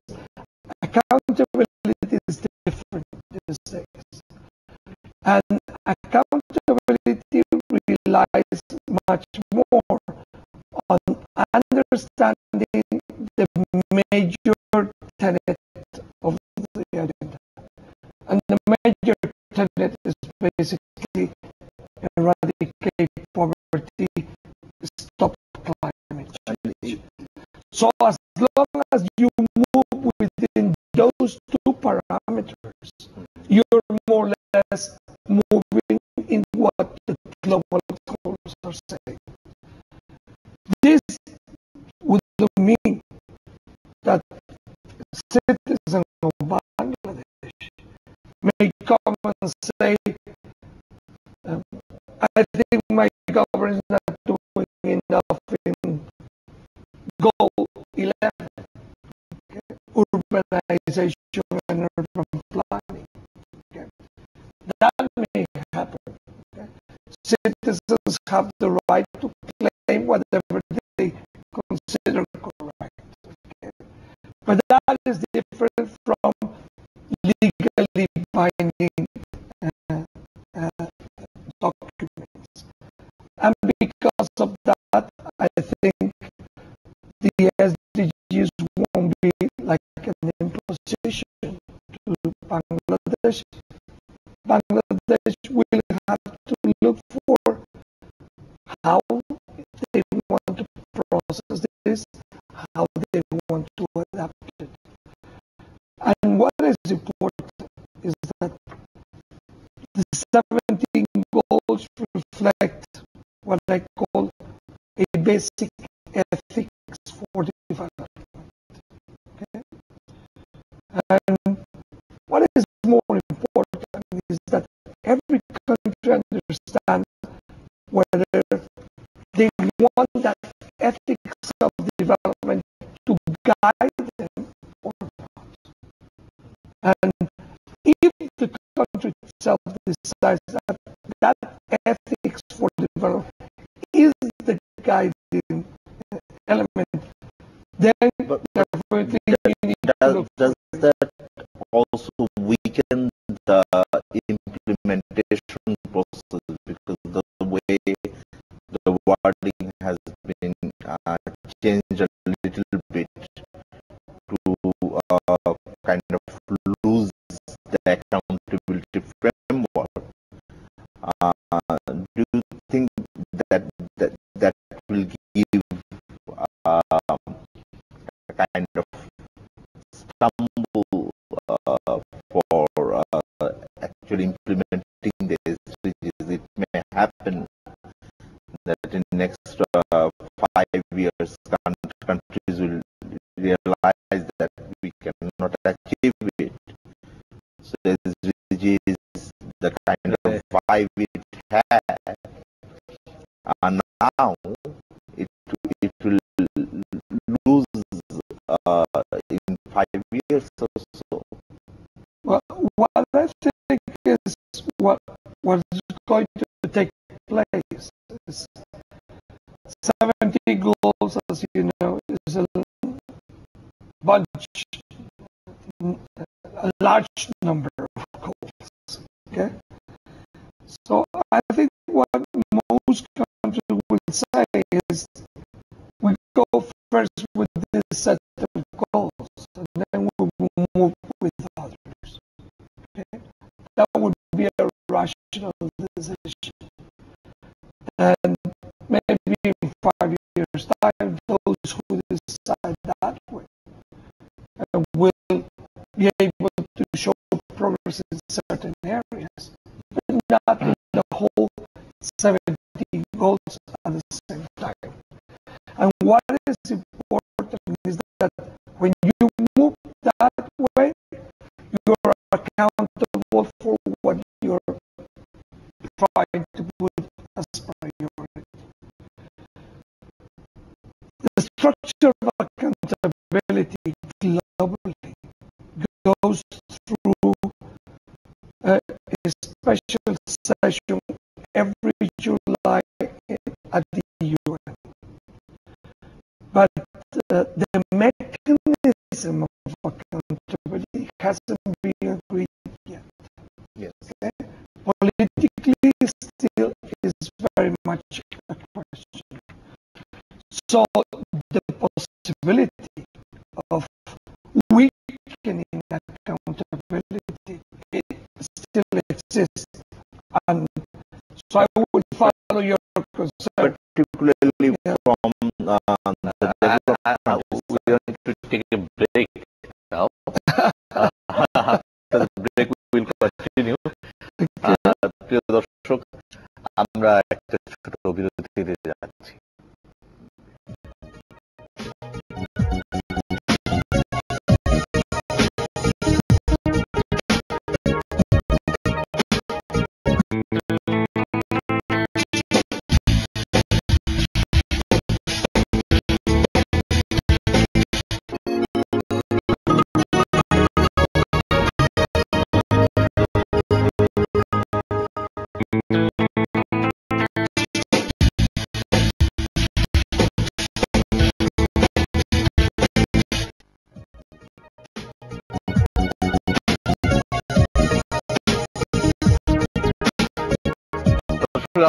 Accountability is different these days. And accountability relies much more on understanding the major tenet of the agenda. And the major tenet is basically eradicate poverty, stop climate change. So as long as you move within those two parameters, you're more or less moving in what the global goals are saying. This would mean that citizens of Bangladesh may come and say, I think my government is not doing enough in goal 11, okay? Urbanization and urban planning. Okay? That may happen. Okay? Citizens have the right to claim whatever they consider correct. Okay? But that is different from legally binding documents. And because of that, I think the SDGs won't be like an imposition to Bangladesh. Bangladesh will have to look for how they want to process this, how they want to adapt it. And what is important is that the 17 goals reflect what I call a basic ethics for development. Okay? And what is more important is that every country understands whether they want that ethics of development to guide them or not. And if the country itself decides that that ethics for development is the guiding element, then definitely you need to look does that also weaken the implementation process, because the way the wording has been changed a little bit to kind of lose the accountability framework? Do you think that will give a kind of stumble for actually implementing the SDGs? It may happen that in the next 5 years, countries will realize that we cannot achieve it. So SDGs, the kind of vibe it had, and now it will lose in 5 years or so. Well, what I think is what is going to take place is 70 goals, as you know, is a bunch, a large number of goals. Okay, so I think what most countries will say is, we go first with this set of goals, and then we will move with understand those who decide that way will be able to show progress in certain areas, but not in the whole 70 goals at the same time. And what is important is that when you move that way, you are accountable for what you're trying to put as priority. The structure of accountability globally goes through a special session every July at the UN. But the mechanism of accountability hasn't been agreed yet. Yes. Okay? Politically, still is very much a question. So the possibility of weakening accountability still exists. And so I would follow your concern. Particularly from the We need to take a break now. After the break, we will continue. প্রিয় দর্শক, আমরা একটা ছোট বিরতিতে যাচ্ছি।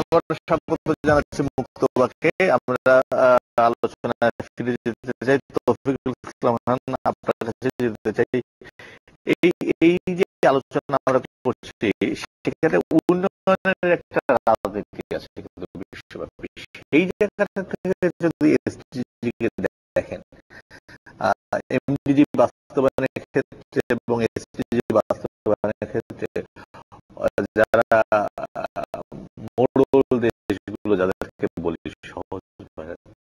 আবার স্বাগত জানাচ্ছি মুক্ত বাক্যে। আমরা আলোচনায় ফিরে যেতে চাই। তৌফিকুল ইসলাম খান, আপনার কাছে যেতে চাই। এই এই যে আলোচনা আমরা করছি, সেখানে উন্নয়নের একটা রাজনীতি আছে কিন্তু বিশ্বব্যাপী। সেই জায়গাটা থেকে যদি এসডিজি দেখেন, এমডিজি বাস্তবায়নের ক্ষেত্রে এবং এসডিজি বাস্তবায়নের ক্ষেত্রে যারা মোড়ল দেশগুলো, যাদেরকে বলি সহজ,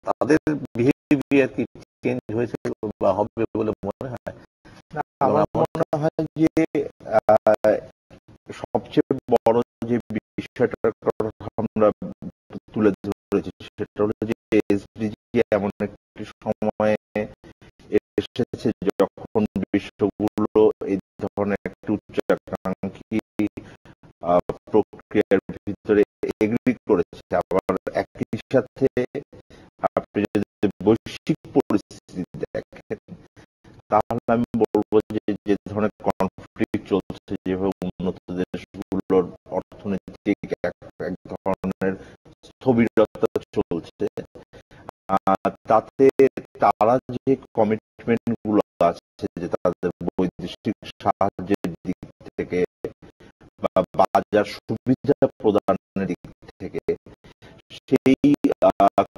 তাদের বিহেভিয়ার কি চেঞ্জ হয়েছে বা হবে বলে মনে হয়? আমার মনে হয় যে সবচেয়ে বড় যে বিষয়টার কথা আমরা তুলে ধরেছি, সেটা হলো যে এসডিজি এমন একটি সময়ে এসেছে যখন বিশ্বগুলো এই ধরনের একটি উচ্চাকাঙ্ক্ষী প্রক্রিয়ার ভিতরে এগ্রি করেছে। আবার একই সাথে আপনি যদি বৈশ্বিক পরিস্থিতি দেখেন, তাহলে আমি বলবো যে যে ধরনের কনফ্লিক্ট চলছে, যেভাবে উন্নত দেশগুলোর অর্থনৈতিক এক ধরনের স্থবিরতা চলছে, তাতে তারা যে কমিটমেন্ট গুলো আছে, যে তাদের বৈদেশিক সাহায্যের দিক থেকে বা বাজার সুবিধা প্রদানের দিক থেকে, সেই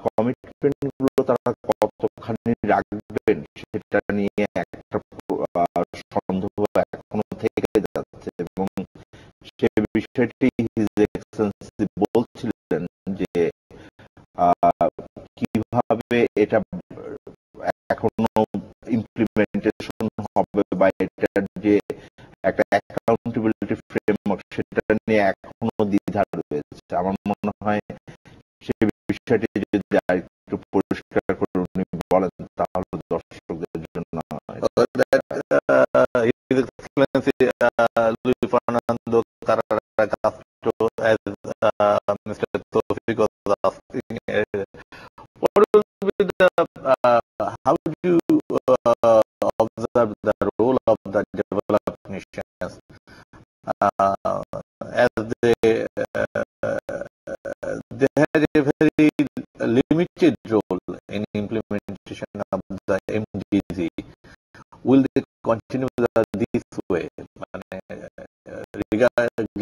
কমিটমেন্ট গুলো তারা কতখানি রাখবেন সেটা নিয়ে একটা সন্দেহ এখনো থেকে যাচ্ছে। এবং সে বিষয়টি হিজ এক্সেলেন্সি বলছিলেন যে কিভাবে এটা এখনো ইমপ্লিমেন্টেশন হবে বা এটার যে একটা অ্যাকাউন্টেবিলিটি ফ্রেমওয়ার্ক, সেটা নিয়ে এখনো দ্বিধা রয়েছে। আমার মনে হয় সেই বিষয়টি যদি আর একটু পরিষ্কার করে উনি বলেন, তাহলে দর্শকদের জন্য Luis Fernando Carrera Castro, as Mr. Tawfiq was asking, what will be the how do you observe the role of the developed nations as they had a very limited role in implementation of the MDG? Will they continue this way?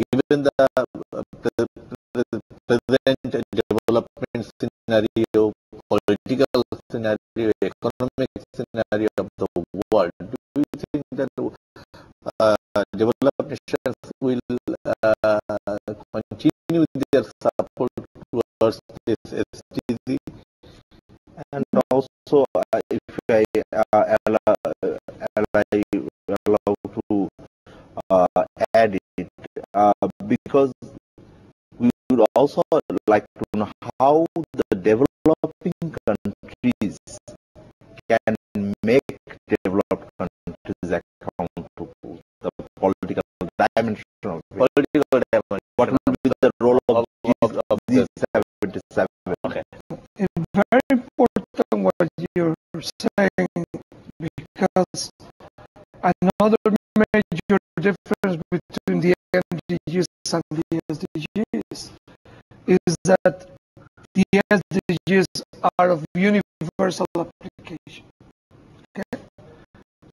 Given the present development scenario, political political scenario, economic scenario of the world, do you think that developed nations will continue their support towards this SDG? And also, if I allow to add it, because we would also like to know how the developing countries can make developed countries accountable, the political dimension of it. Political dimension. What will be the role of these 77? Okay. It's very important what you're saying, because another major difference between the MDGs and the SDGs is that the SDGs are of universal application. Okay?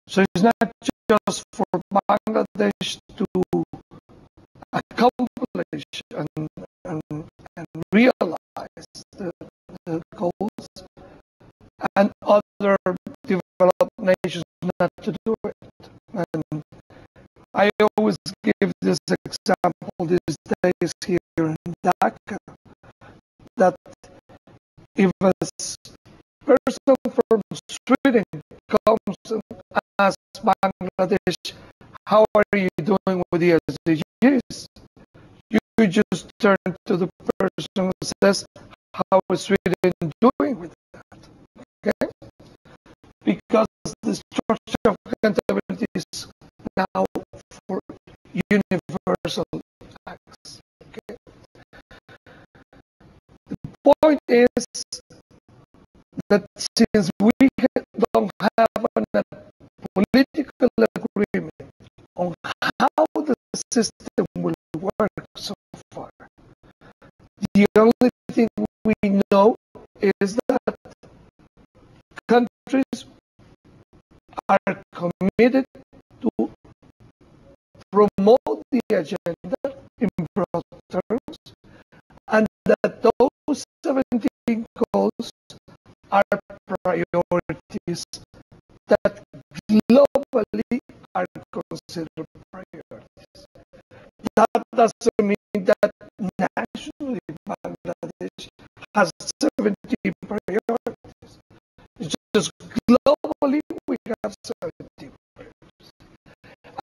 So it's not just for Bangladesh to accomplish and realize the goals, and other developed nations not to do it. And I always give this example these days here in Dhaka, that if a person from Sweden comes and asks Bangladesh, how are you doing with the SDGs? You just turn to the person who says, how is Sweden doing with that? Okay? Because the structure of accountability is now for universal acts. Okay? The point is that since we don't have a political agreement on how the system will work so far, the only thing we know is that countries are committed to promote the agenda in broad terms, and that those 17 goals are priorities that globally are considered priorities. That doesn't mean that nationally Bangladesh has 17 priorities. It's just globally we have 17 priorities.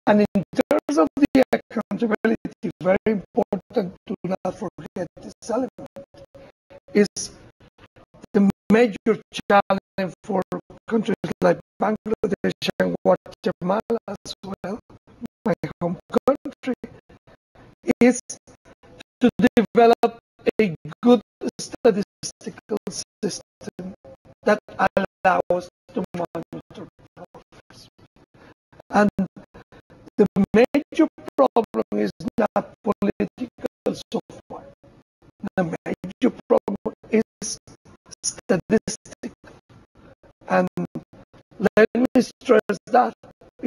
And in terms of the accountability, very important to not forget this element, is the major challenge for countries like Bangladesh and Guatemala as well, my home country, is to develop a good statistical system that allows to monitor progress. And the major problem is not political so far. The major problem is statistical. And let me stress that,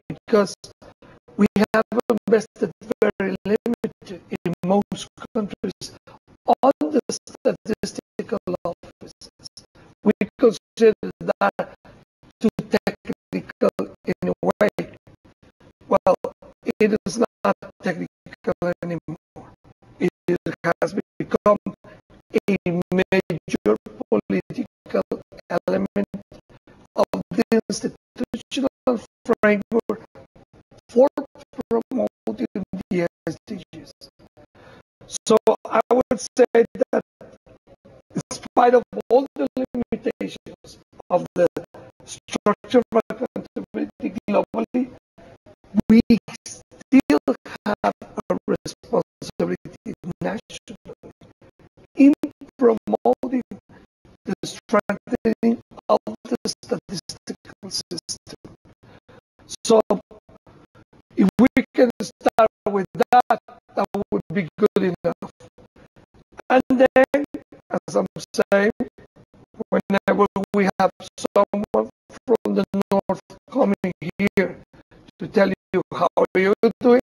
because we have invested very limited in most countries on the statistical offices. We consider that too technical in a way. Well, it is not technical anymore. It has become a major political element of the institutional framework for promoting the SDGs. So I would say that in spite of all the limitations of the structure of accountability globally, we still have a responsibility nationally in promoting the strengthening of the statistical system. So if we can start with that, that would be good enough. And then, as I'm saying, whenever we have someone from the north coming here to tell you how you're doing,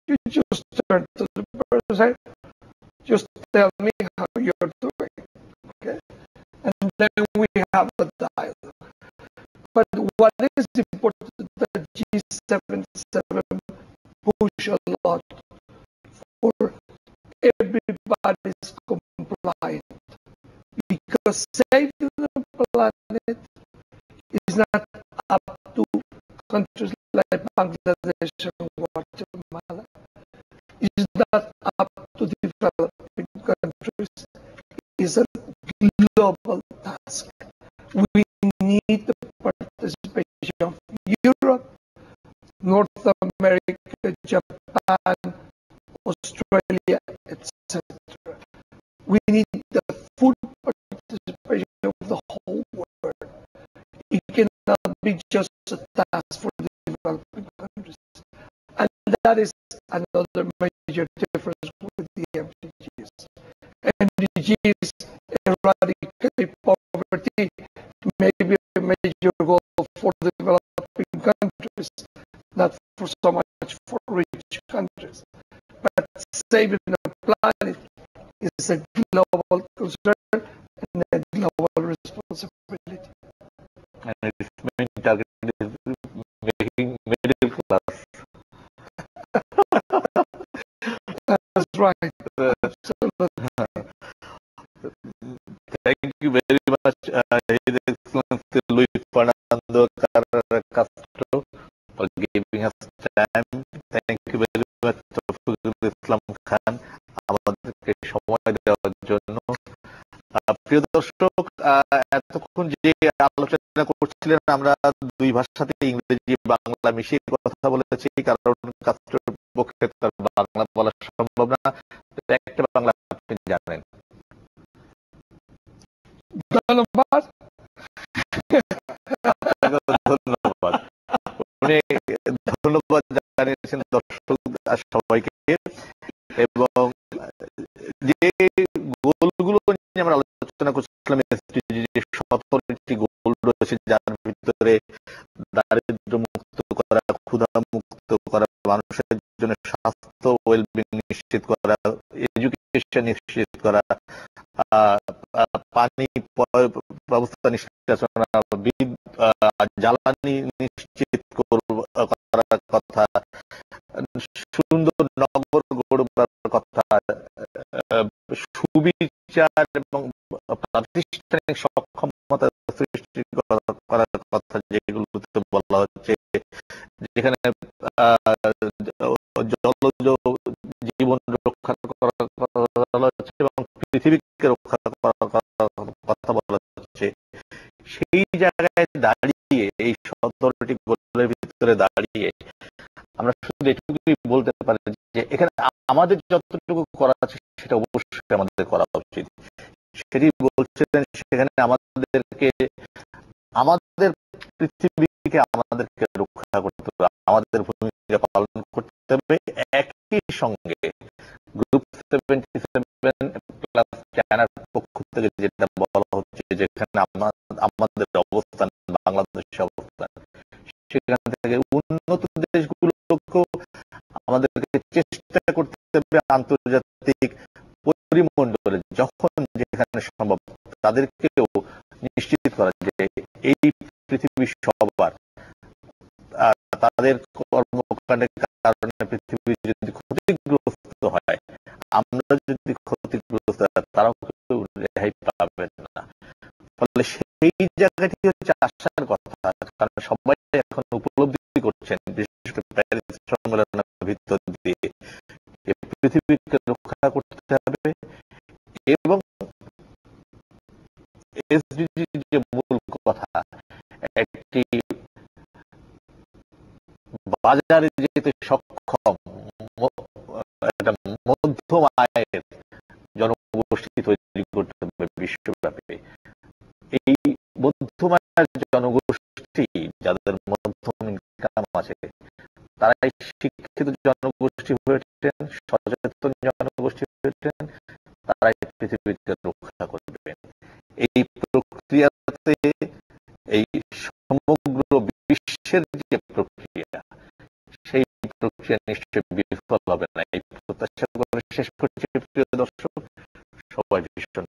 you just turn to the person, just tell me how you're doing. Okay? And then we have what is important that G77 push a lot for everybody's compliant, because saving the planet is not up to countries like Bangladesh and Guatemala. It's not up to developing countries. It's a global task. We need the participation of Europe, North America, Japan, Australia, etc. We need the full participation of the whole world. It cannot be just a task for the developing countries. And that is another major difference with the MDGs. MDGs eradicate poverty, maybe a major goal for the developing countries, not for so much for rich countries. But saving the planet is a global concern and a global responsibility. And its main target is making middle class. That's right. Absolutely. Thank you very much, His Excellency Luis Fernando Carrera Castro, for giving us time. Thank you very much, Tawfiqul Islam Khan, আমাদেরকে সময় দেওয়ার জন্য। প্রিয় দর্শক, এতক্ষণ যে আলোচনা করছিলেন, আমরা দুই ভাষাতে ইংরেজি বাংলা মিশিয়ে কথা বলেছি, কারণ কাস্ট্রোর পক্ষে তার বাংলা বলা সম্ভব না। একটা বাংলা আপনি জানেন? ধন্যবাদ। ধন্যবাদ। উনি ধন্যবাদ জানিয়েছেন দর্শক সবাইকে, এবং যে গোলগুলো নিয়ে আমরা আলোচনা করছিলাম, 17টি গোল রয়েছে, যার ভিতরে দারিদ্র মুক্ত করা, ক্ষুধা মুক্ত করা, মানুষের জন্য স্বাস্থ্য ওয়েলবিং নিশ্চিত করা, এডুকেশন নিশ্চিত করা, পানি ব্যবস্থা নিষ্কাশনা, জ্বালানি নিশ্চিত করার কথা, সুন্দর নগর গড়বার কথা, সুবিচার এবং প্রাতিষ্ঠানিক সক্ষমতা সৃষ্টি করার কথা, যেগুলোতে বলা হচ্ছে, যেখানে জলজ জীবন রক্ষা করার কথা হচ্ছে এবং পৃথিবীকে রক্ষা করার কথা বলা হচ্ছে। সেই জায়গায় দাঁড়িয়ে, এই 17টি গোলের ভিতরে দাঁড়িয়ে আমরা শুধু এটুকুই বলতে পারি যে এখানে আমাদের যতটুকু করা আছে সেটা অবশ্যই আমাদের করা উচিত। সেটি বলছিলেন, সেখানে আমাদেরকে, আমাদের পৃথিবীকে আমাদেরকে রক্ষা করতে হবে, আমাদের ভূমিকা পালন করতে হবে। একই সঙ্গে গ্রুপ 77 প্লাস চায়নার পক্ষ থেকে যেটা বলা হচ্ছে, যেখানে আমাদের অবস্থান, বাংলাদেশের অবস্থান, সেখান থেকে উন্নত দেশগুলোকেও আমাদেরকে চেষ্টা করতে হবে আন্তর্জাতিক পরিমণ্ডলে যখন যেখানে সম্ভব তাদেরকেও নিশ্চিত করা যে এই পৃথিবী সবার, তাদের কর্মকাণ্ডের কারণে পৃথিবী যদি ক্ষতিগ্রস্ত হয়, আমরা যদি ক্ষতিগ্রস্ত হয়, তারাও কিন্তু রেহাই পাবেন না। ফলে সেই জায়গাটি হচ্ছে আশার কথা, কারণ সবাই এখন উপলব্ধি করছেন, বিশেষ করে প্যারিস সম্মেলনের ভিতর দিয়ে, পৃথিবীকে রক্ষা করতে হবে এবং এসডিজি যে মূল কথা, একটি বাজারে যেতে সক্ষম একটা মধ্যম আয়ের জনগোষ্ঠী তৈরি করতে হবে বিশ্বব্যাপী। এই মধ্যম আয়ের জনগোষ্ঠী, যাদের মধ্যম ইনকাম আছে, তারাই শিক্ষিত জনগোষ্ঠী হয়েছেন, সচেতন জনগোষ্ঠী হয়েছেন, তারাই পৃথিবীকে রক্ষা করবেন। এই প্রক্রিয়াতে এই সমগ্র বিশ্বের যে প্রক্রিয়া, সেই প্রক্রিয়া নিশ্চয়ই বিফল হবে না। এই প্রত্যাশা করে শেষ করছি প্রিয় দর্শক, সবাই ভীষণ